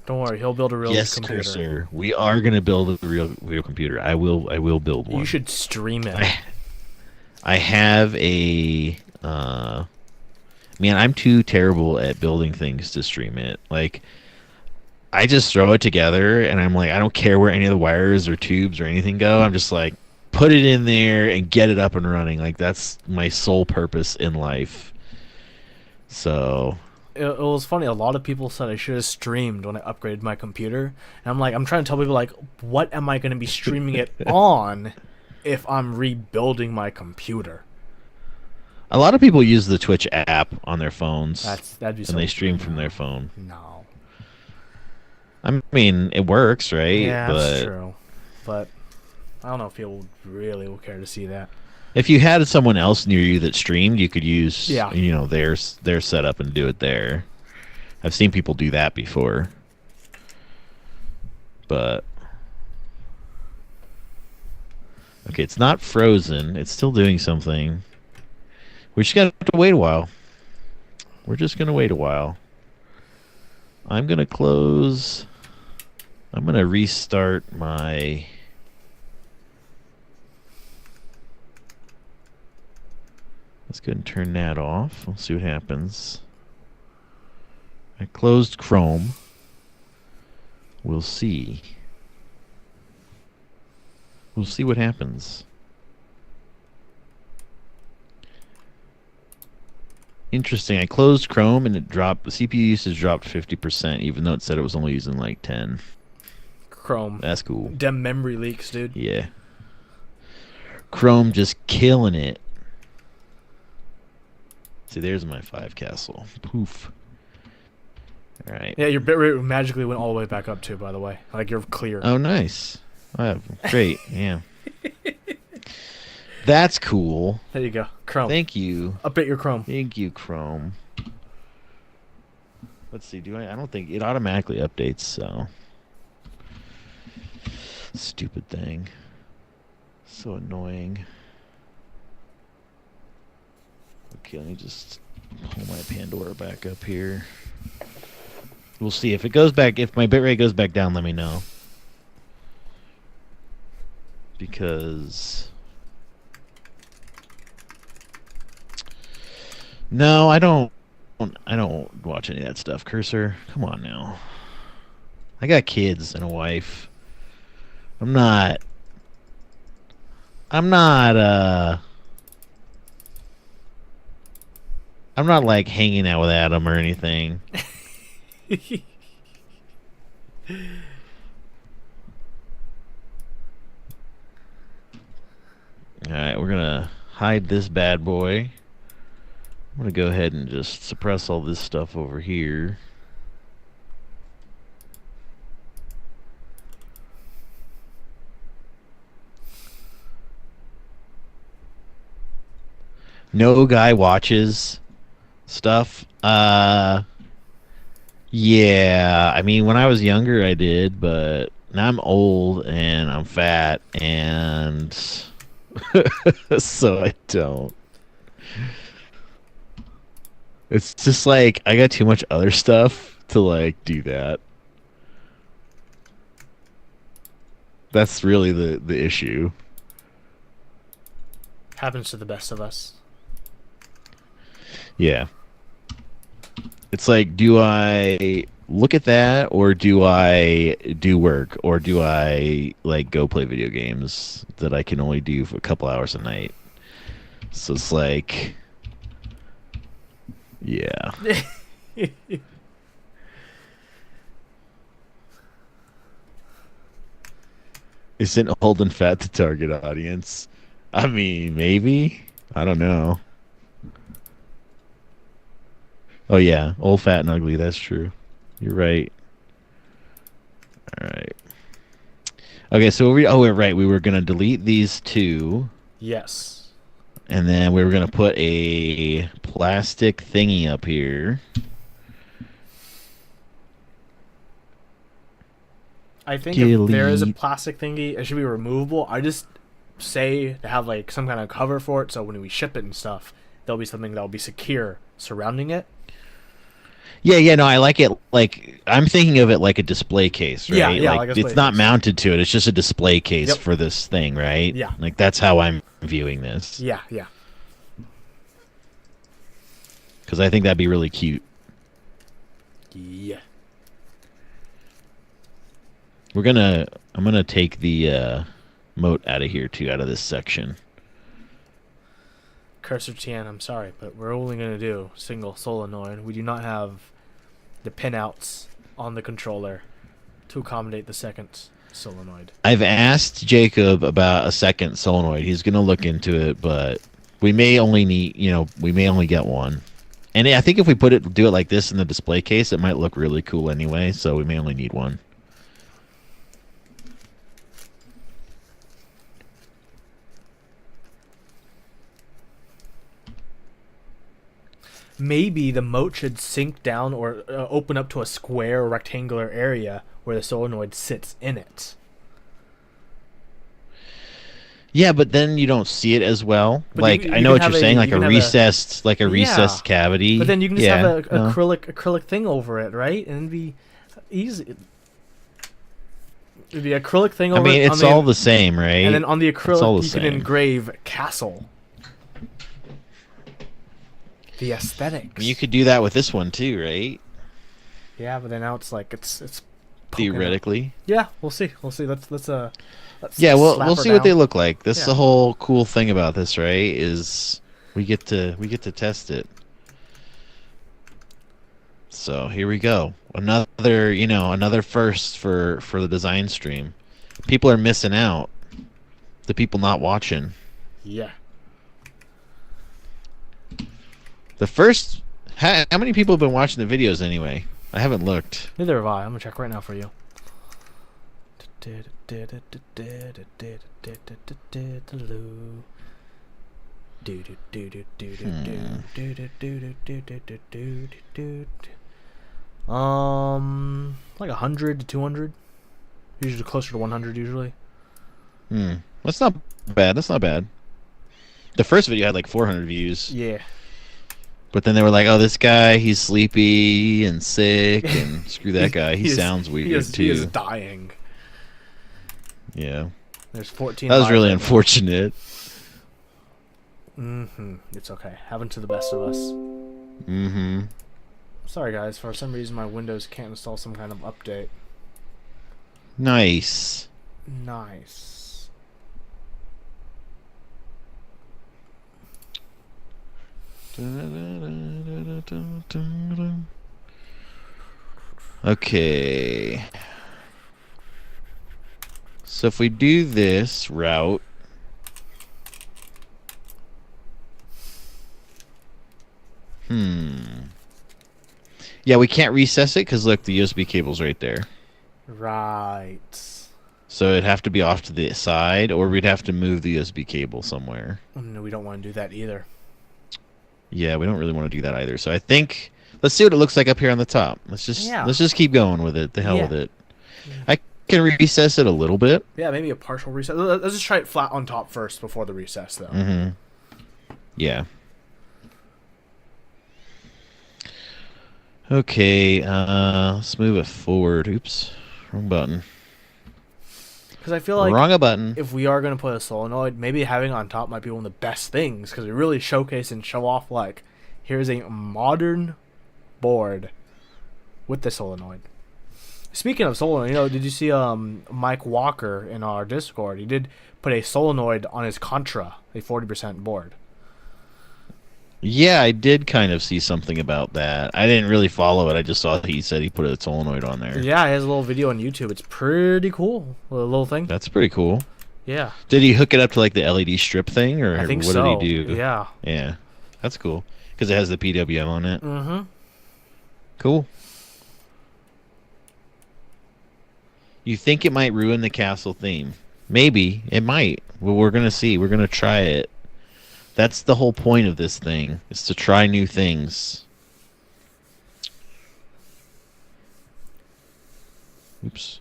Don't worry, he'll build a real Yes, computer. Cursor, we are gonna build a real computer. I will build one. You should stream it. I have man, I'm too terrible at building things to stream it. Like, I just throw it together and I'm like, I don't care where any of the wires or tubes or anything go. I'm just like, put it in there and get it up and running. Like, that's my sole purpose in life. So, It was funny. A lot of people said I should have streamed when I upgraded my computer, and I'm like, I'm trying to tell people like, what am I going to be streaming it on if I'm rebuilding my computer? a lot of people use the Twitch app on their phones That'd be so. and they stream from their phone. No. I mean, it works, right? Yeah, but that's true. But I don't know if people really will care to see that. if you had someone else near you that streamed, you could use, Yeah. their setup and do it there. I've seen people do that before. But okay, it's not frozen. It's still doing something. We just got to wait a while. We're just going to wait a while. I'm going to close. I'm going to restart my... Let's go ahead and turn that off. We'll see what happens. I closed Chrome. We'll see. We'll see what happens. Interesting. I closed Chrome and it dropped. The CPU usage dropped 50%, even though it said it was only using like 10. Chrome. That's cool. Dem memory leaks, dude. Yeah. Chrome just killing it. See, there's my 5 castle. Poof. All right. Yeah, your bitrate magically went all the way back up too. By the way, like you're clear. Oh, nice. Great. Yeah. That's cool. There you go. Chrome. Thank you. Update your Chrome. Thank you, Chrome. Let's see. I don't think it automatically updates, so. Stupid thing. So annoying. Okay, let me just pull my Pandora back up here. We'll see if it goes back. If my bitrate goes back down, let me know. Because no, I don't watch any of that stuff. Cursor, come on now. I got kids and a wife. I'm not like hanging out with Adam or anything. Alright, we're gonna hide this bad boy. I'm gonna go ahead and just suppress all this stuff over here. No guy watches stuff. Yeah, I mean, when I was younger, I did, but now I'm old and I'm fat, and so I don't. It's just like I got too much other stuff to like do that. That's really the issue. Happens to the best of us. Yeah. It's like, do I look at that, or do I do work, or do I like go play video games that I can only do for a couple hours a night? So it's like, yeah. Isn't old and fat the target audience? I mean, maybe. I don't know. Oh yeah, old, fat, and ugly. That's true. You're right. All right. Okay, so we're right. We were gonna delete these two, Yes. and then we were gonna put a plastic thingy up here. I think if there is a Delete. plastic thingy, it should be removable. I just say to have like some kind of cover for it, so when we ship it and stuff, there'll be something that'll be secure surrounding it. Yeah, no, I like it. Like I'm thinking of it like a display case, right? Yeah, Like like a it's display not case. mounted to it. It's just a display case Yep. for this thing, right? Yeah. Like that's how I'm viewing this. Yeah. Because I think that'd be really cute. Yeah. I'm gonna take the moat out of here too, out of this section. Cursor Tian, I'm sorry, but we're only going to do single solenoid. We do not have the pinouts on the controller to accommodate the second solenoid. I've asked Jacob about a second solenoid. He's gonna look into it, but we may only need, we may only get one. And I think if we do it like this in the display case, it might look really cool anyway. So we may only need one. Maybe the moat should sink down or open up to a square or rectangular area where the solenoid sits in it. Yeah, but then you don't see it as well. But Like you I know can what have you're saying, like you a can have recessed, like a Yeah. recessed cavity. But then you can just Yeah, have a no. acrylic thing over it, right? And it'd be easy. It'd be acrylic thing over I mean, it. it's all the same, right? And then on the It's all acrylic, the you can same. engrave castle. The aesthetics. You could do that with this one too, right? Yeah, but then now it's like it's poking up. Theoretically. Yeah, we'll see. Let's Yeah, we'll slap we'll her see what they down. look like. That's Yeah. the whole cool thing about this, right? Is we get to test it. So here we go. Another first for the design stream. People are missing out. The people not watching. Yeah. The first. How many people have been watching the videos anyway? I haven't looked. Neither have I. I'm gonna check right now for you. Like 100 to 200. Usually closer to 100 usually. That's not bad. That's not bad. The first video had like 400 views. Yeah. But then they were like, "Oh, this guy, he's sleepy and sick, and screw that guy. He sounds weird he is too." dying. Yeah, There's 14. that was lives really right now. unfortunate. It's okay. Happen to the best of us. Sorry guys, for some reason my Windows can't install some kind of update. Nice. Nice. Okay. So if we do this route, yeah, we can't recess it because look, the USB cable's right there. Right. So it'd have to be off to the side, or we'd have to move the USB cable somewhere. No, we don't want to do that either. Yeah, we don't really want to do that either. So I think let's see what it looks like up here on the top. Let's just keep going with it. The hell with it. I can recess it a little bit. Yeah, maybe a partial recess. Let's just try it flat on top first before the recess, though. Yeah. Okay, let's move it forward. Oops, wrong button. Because I feel like Wrong a button. if we are going to put a solenoid, maybe having it on top might be one of the best things because we really showcase and show off, like, here's a modern board with the solenoid. Speaking of solenoid, did you see Mike Walker in our Discord? He did put a solenoid on his Contra, a 40% board. Yeah, I did kind of see something about that. I didn't really follow it. I just saw he said he put a solenoid on there. Yeah, he has a little video on YouTube. It's pretty cool. A little thing. That's pretty cool. Yeah. Did he hook it up to like the LED strip thing, I or think what did he so. do? Yeah. Yeah, that's cool because it has the PWM on it. Mm-hmm. Cool. You think it might ruin the castle theme? Maybe it might. Well, we're gonna see. We're gonna try it. That's the whole point of this thing, is to try new things. Oops.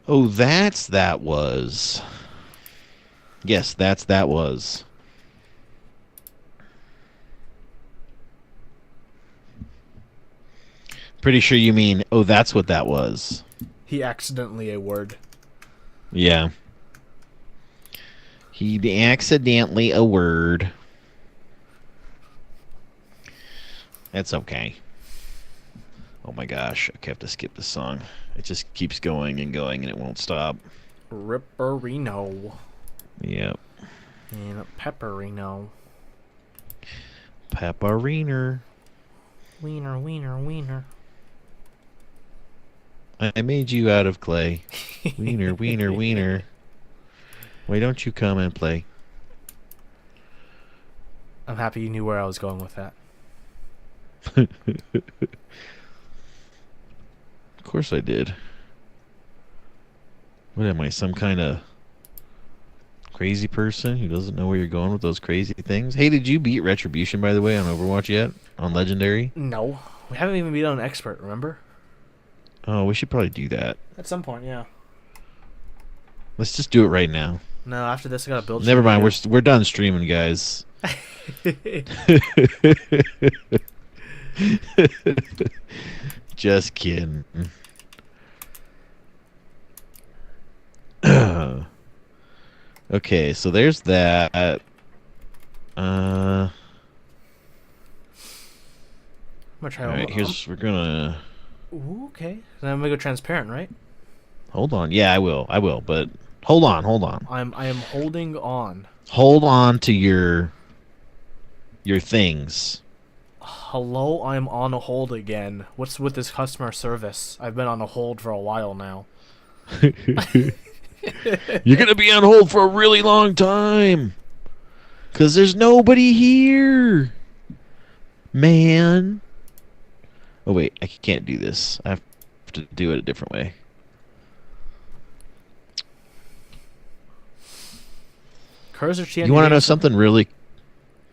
Oh, that was. Yes, that was. Pretty sure you mean, oh, that's what that was. He accidentally a word. Yeah. He accidentally a word. That's okay. Oh my gosh, I have to skip this song. It just keeps going and going and it won't stop. Ripperino. Yep. And pepperino. Pepperiner. Wiener, wiener, wiener. I made you out of clay. Wiener, wiener, wiener. Why don't you come and play? I'm happy you knew where I was going with that. Of course I did. What am I, some kind of crazy person who doesn't know where you're going with those crazy things? Hey, did you beat Retribution, by the way, on Overwatch yet? On Legendary? No. We haven't even beat on expert, remember? Oh, we should probably do that. At some point, yeah. Let's just do it right now. No, after this I gotta build. Never mind, we're done streaming, guys. Just kidding. Okay, so there's that. I'm gonna try. All right, we're gonna. Ooh, okay. Then I'm gonna go transparent, right? Hold on. Yeah, I will, but hold on. I am holding on. Hold on to your things. Hello, I'm on a hold again. What's with this customer service? I've been on a hold for a while now. You're gonna be on hold for a really long time, 'cause there's nobody here, man. Oh wait, I can't do this. I have to do it a different way. Cursor TN. You want to know something really?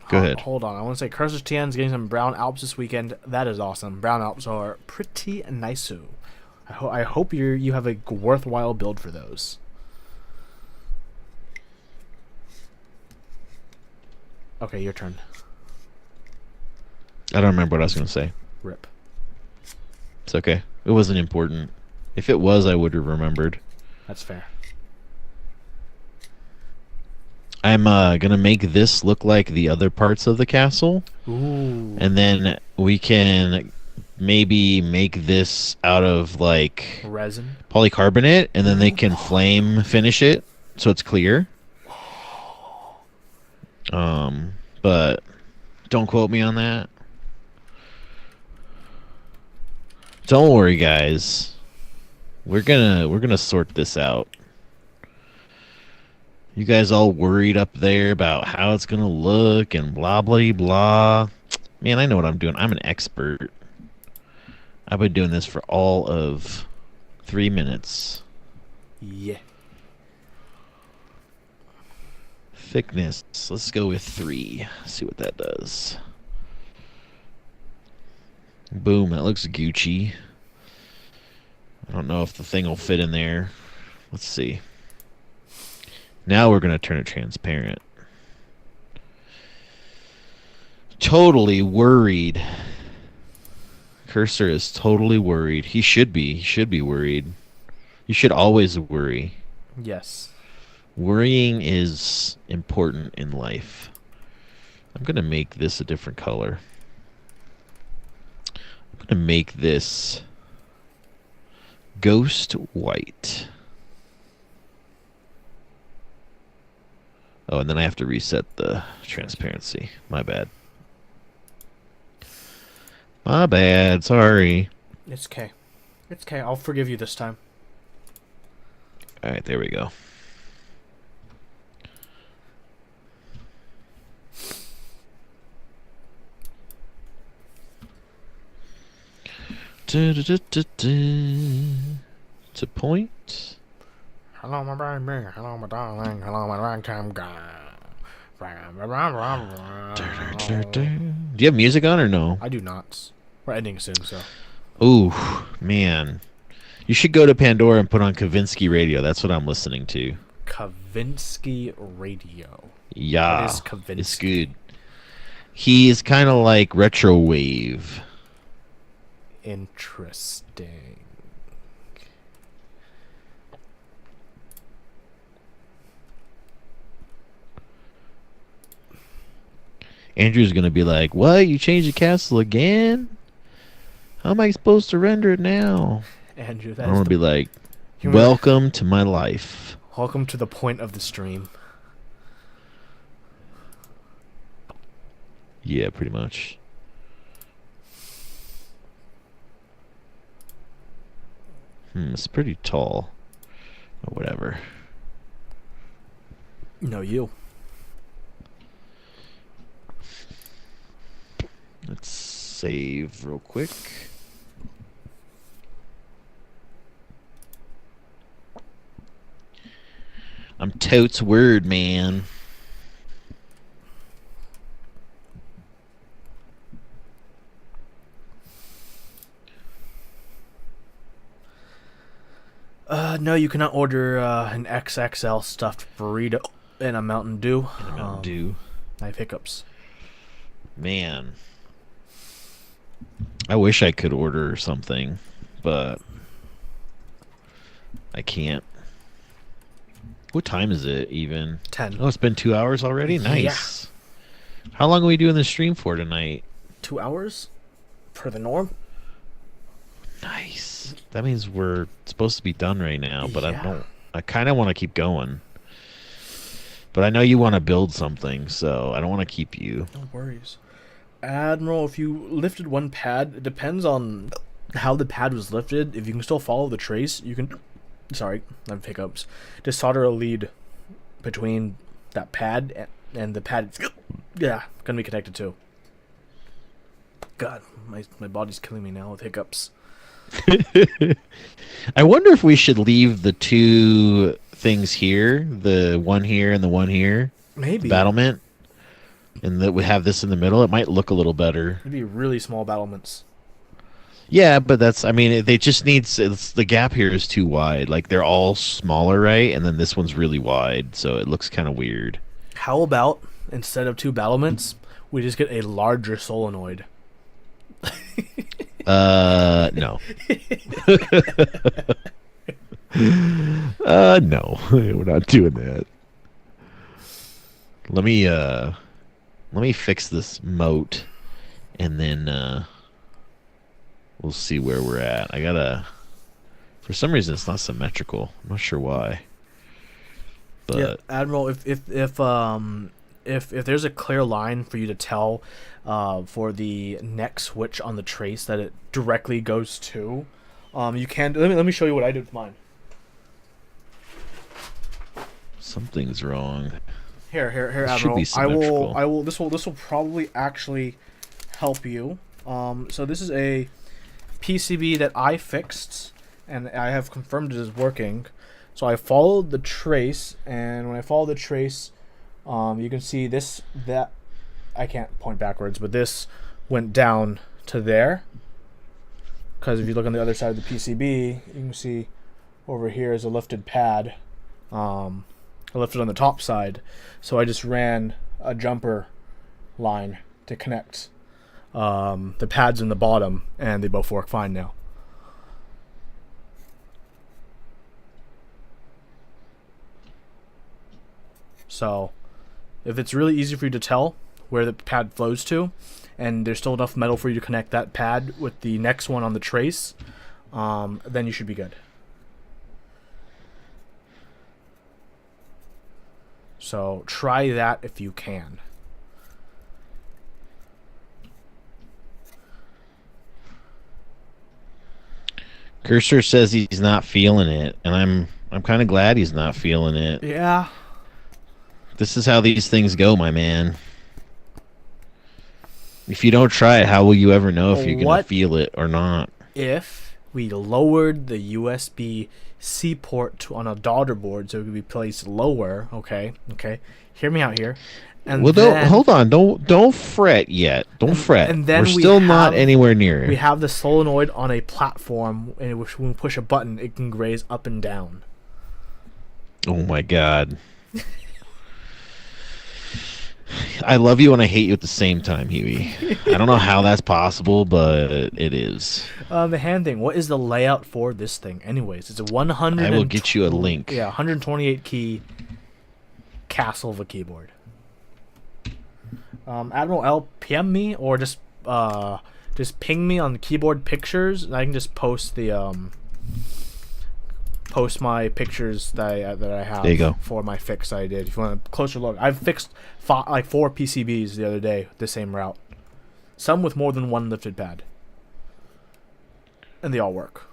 Go ahead. Hold on. I want to say Cursor TN's getting some brown Alps this weekend. That is awesome. Brown Alps are pretty nice. I hope you have a worthwhile build for those. Okay, your turn. I don't remember what I was gonna say. Rip. It's okay. It wasn't important. If it was, I would have remembered. That's fair. I'm gonna make this look like the other parts of the castle. Ooh. And then we can maybe make this out of like Resin. polycarbonate, and then they can flame finish it so it's clear. But don't quote me on that. Don't worry, guys. We're gonna sort this out. You guys all worried up there about how it's gonna look and blah blah blah. Man, I know what I'm doing. I'm an expert. I've been doing this for all of 3 minutes. Yeah. Thickness. Let's go with 3. See what that does. Boom, that looks Gucci. I don't know if the thing will fit in there. Let's see. Now we're going to turn it transparent. Totally worried. Cursor is totally worried. He should be. He should be worried. You should always worry. Yes. Worrying is important in life. I'm going to make this a different color. I'm going to make this Ghost white. Oh, and then I have to reset the transparency. My bad. My bad. Sorry. It's okay. It's okay. I'll forgive you this time. All right, there we go. To point. Hello, my baby. Hello, my darling. Hello, my ragtime guy. Do you have music on or no? I do not. We're ending soon, so. Ooh, man. You should go to Pandora and put on Kavinsky Radio. That's what I'm listening to. Kavinsky Radio. Yeah. What is Kavinsky? It's good. He is kind of like retro wave. Interesting. Andrew's going to be like, what? You changed the castle again? How am I supposed to render it now? Andrew, I'm going to be like, Human- welcome to my life. Welcome to the point of the stream. Yeah, pretty much. It's pretty tall. Or whatever. No, you. Let's save real quick. I'm totes word, man. No, you cannot order an XXL stuffed burrito and a Mountain Dew. And a Mountain Dew. I have hiccups. Man. I wish I could order something, but I can't. What time is it even? 10. Oh, it's been 2 hours already? Nice. Yeah. How long are we doing the stream for tonight? 2 hours? Per the norm? Nice. That means we're supposed to be done right now, but Yeah. I kind of want to keep going. But I know you want to build something, so I don't want to keep you. No worries. Admiral, if you lifted one pad, it depends on how the pad was lifted. If you can still follow the trace, you can... Sorry, I have hiccups. Just solder a lead between that pad and the pad. Yeah, gonna be connected too. God, my body's killing me now with hiccups. I wonder if we should leave the two things here, the one here and the one here. Maybe. Battlement. And that we have this in the middle. It might look a little better. It'd be really small battlements. Yeah, but that's, I mean, they just needs, the gap here is too wide. Like, they're all smaller, right? And then this one's really wide, so it looks kind of weird. How about, instead of two battlements, we just get a larger solenoid? No. No. We're not doing that. Let me fix this moat, and then, we'll see where we're at. I gotta... For some reason, it's not symmetrical. I'm not sure why. But yeah, Admiral, if there's a clear line for you to tell for the next switch on the trace that it directly goes to, you can... Let me show you what I did with mine. something's wrong. Here, It Admiral. should be symmetrical. I will. This will probably actually help you. So this is a PCB that I fixed, and I have confirmed it is working. So I followed the trace, and when I followed the trace, you can see that I can't point backwards, but this went down to there. Because if you look on the other side of the PCB, you can see over here is a lifted pad. I lifted on the top side, so I just ran a jumper line to connect the pads in the bottom, and they both work fine now. So if it's really easy for you to tell where the pad flows to, and there's still enough metal for you to connect that pad with the next one on the trace, then you should be good. So try that if you can. Cursor says he's not feeling it, and I'm kind of glad he's not feeling it. Yeah. This is how these things go, my man. If you don't try it, how will you ever know if you're going to feel it or not? If we lowered the USB-C port on a daughter board so it could be placed lower, okay? Hear me out here. And well, then, hold on. Don't fret yet. Don't fret. And then we're still not anywhere near it. We have the solenoid on a platform in which when we push a button, it can raise up and down. Oh my god. I love you and I hate you at the same time, Huey. I don't know how that's possible, but it is. The hand thing. What is the layout for this thing? Anyways, it's a 100. I will get you a link. Yeah, 128 key castle of a keyboard. Admiral L, PM me or just ping me on the keyboard pictures, and I can just post the post my pictures that I have there you go. for my fix I did. If you want a closer look, I've fixed 4 PCBs the other day the same route. Some with more than one lifted pad, and they all work.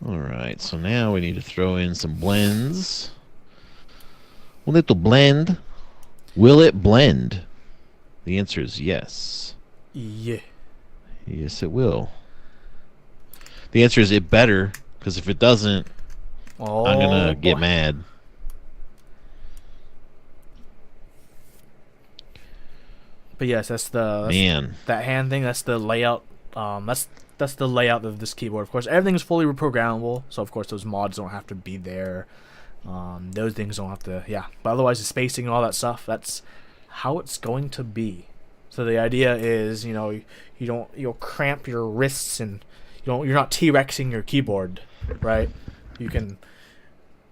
Alright, so now we need to throw in some blends. A little blend. Will it blend? The answer is yes. Yeah. Yes, it will. The answer is it better, because if it doesn't, I'm going to get mad. But yes, that's that hand thing. That's the layout. That's the layout of this keyboard. Of course, everything is fully reprogrammable, so of course those mods don't have to be there. Those things don't have to. Yeah, but otherwise the spacing and all that stuff. That's how it's going to be. So the idea is, you'll cramp your wrists and you're not T-Rexing your keyboard, right? You can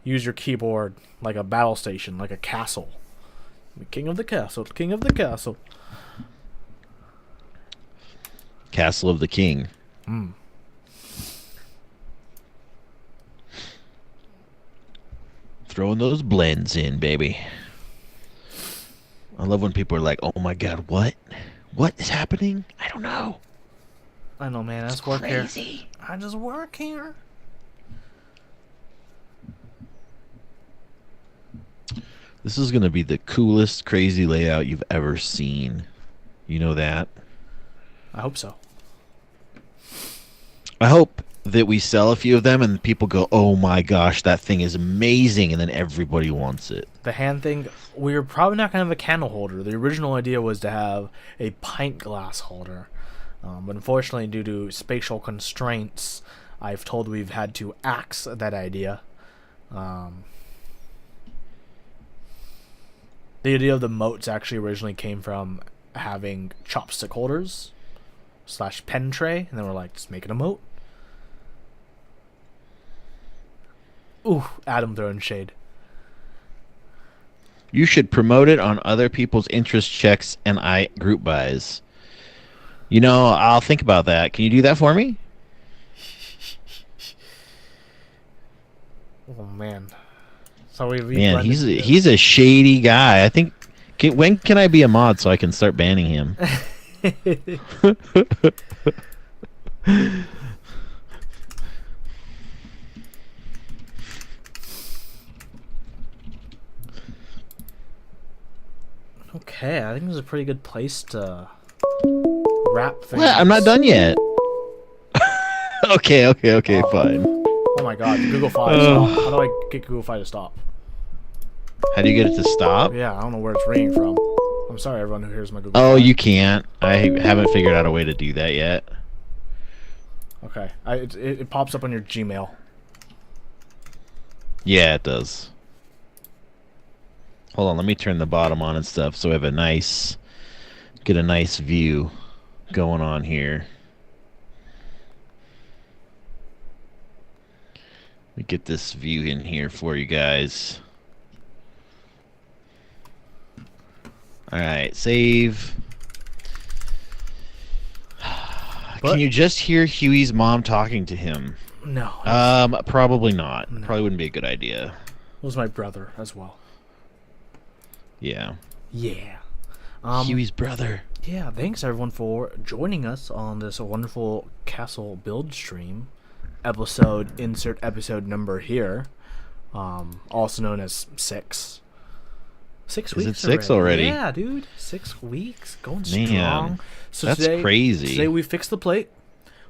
use your keyboard like a battle station, like a castle. King of the castle, king of the castle. Castle of the King. Throwing those blends in, baby. I love when people are like, "Oh my god, what? What is happening? I don't know." I know, man. I just work here. I just work here. This is gonna be the coolest, crazy layout you've ever seen. You know that? I hope so. I hope that we sell a few of them and people go, "Oh my gosh, that thing is amazing," and then everybody wants it. The hand thing, we're probably not going to have a candle holder. The original idea was to have a pint glass holder. But unfortunately, due to spatial constraints, I've told we've had to axe that idea. The idea of the moats actually originally came from having chopstick holders / pen tray, and then we're like, just make it a moat. Ooh, Adam throwing shade. You should promote it on other people's interest checks and group buys. I'll think about that. Can you do that for me? Oh man. So man, he's a shady guy. I think. When can I be a mod so I can start banning him? Okay, I think this is a pretty good place to wrap things. Well, I'm not done yet. Okay, fine. Oh my god, Google Fi stop. How do I get Google Fi to stop? How do you get it to stop? Yeah, I don't know where it's ringing from. I'm sorry, everyone who hears my Google Oh, Fi. you can't. I haven't figured out a way to do that yet. Okay, it pops up on your Gmail. Yeah, it does. Hold on, let me turn the bottom on and stuff so we have get a nice view going on here. Let me get this view in here for you guys. Alright, save. Can you just hear Huey's mom talking to him? No, Probably not. No. Probably wouldn't be a good idea. it was my brother as well. Yeah. Yeah. Huey's brother. Yeah, thanks everyone for joining us on this wonderful castle build stream. Insert episode number here. Also known as 6. 6 Is weeks. it 6 already? Yeah, dude. 6 weeks. Going Man, strong. So that's crazy. Today we fixed the plate.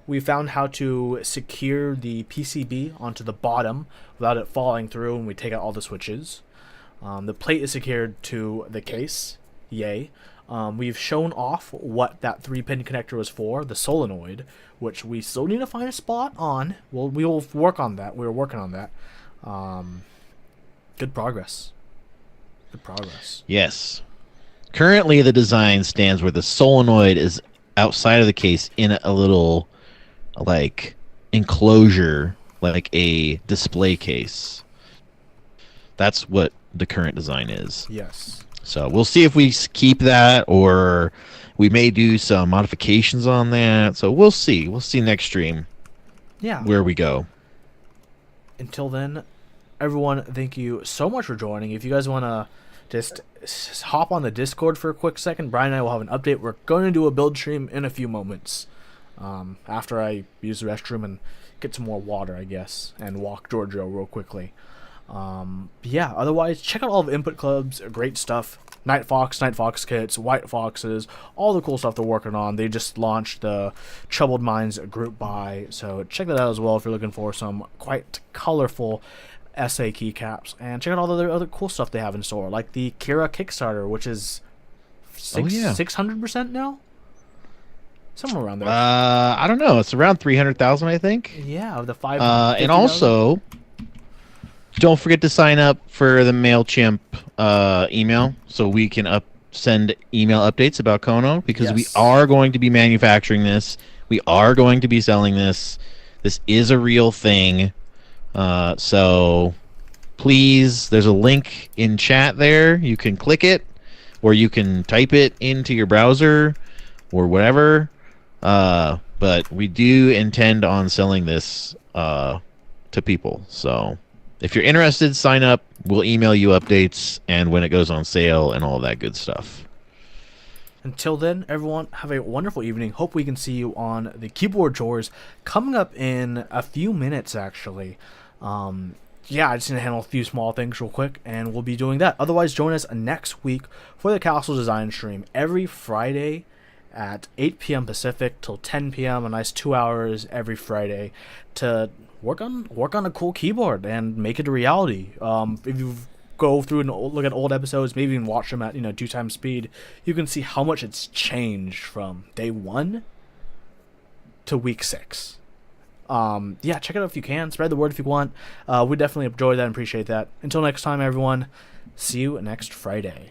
We found how to secure the PCB onto the bottom without it falling through, and we take out all the switches. The plate is secured to the case. Yay. We've shown off what that 3-pin connector was for, the solenoid, which we still need to find a spot on. We will work on that. We're working on that. Good progress. Good progress. Yes. Currently, the design stands where the solenoid is outside of the case in a little, like, enclosure, like a display case. That's what the current design is. Yes. So we'll see if we keep that, or we may do some modifications on that. So we'll see. We'll see next stream. Yeah. Where we go. Until then, everyone, thank you so much for joining. If you guys want to just hop on the Discord for a quick second, Brian and I will have an update. We're going to do a build stream in a few moments. After I use the restroom and get some more water, I guess, and walk Giorgio real quickly. Yeah, otherwise, check out all the input clubs. Great stuff. Night Fox kits, White Foxes, all the cool stuff they're working on. They just launched the Troubled Minds group buy, so check that out as well if you're looking for some quite colorful SA keycaps. And check out all the other cool stuff they have in store, like the Kira Kickstarter, which is 600% now? Somewhere around there. I don't know. It's around 300,000, I think. Yeah, of the 5. And also, don't forget to sign up for the MailChimp email so we can send email updates about Kono, because we are going to be manufacturing this. We are going to be selling this. This is a real thing. So please, there's a link in chat there. You can click it, or you can type it into your browser or whatever. But we do intend on selling this to people. So if you're interested, sign up. We'll email you updates and when it goes on sale and all that good stuff. Until then, everyone, have a wonderful evening. Hope we can see you on the keyboard chores coming up in a few minutes, actually. Yeah, I just need to handle a few small things real quick, and we'll be doing that. Otherwise, join us next week for the Castle Design stream every Friday at 8 p.m. Pacific till 10 p.m. A nice 2 hours every Friday to work on a cool keyboard and make it a reality. If you go through and look at old episodes, maybe even watch them at 2 times speed, you can see how much it's changed from day 1 to week 6. Yeah, check it out if you can. Spread the word if you want. We definitely enjoy that and appreciate that. Until next time, everyone. See you next Friday.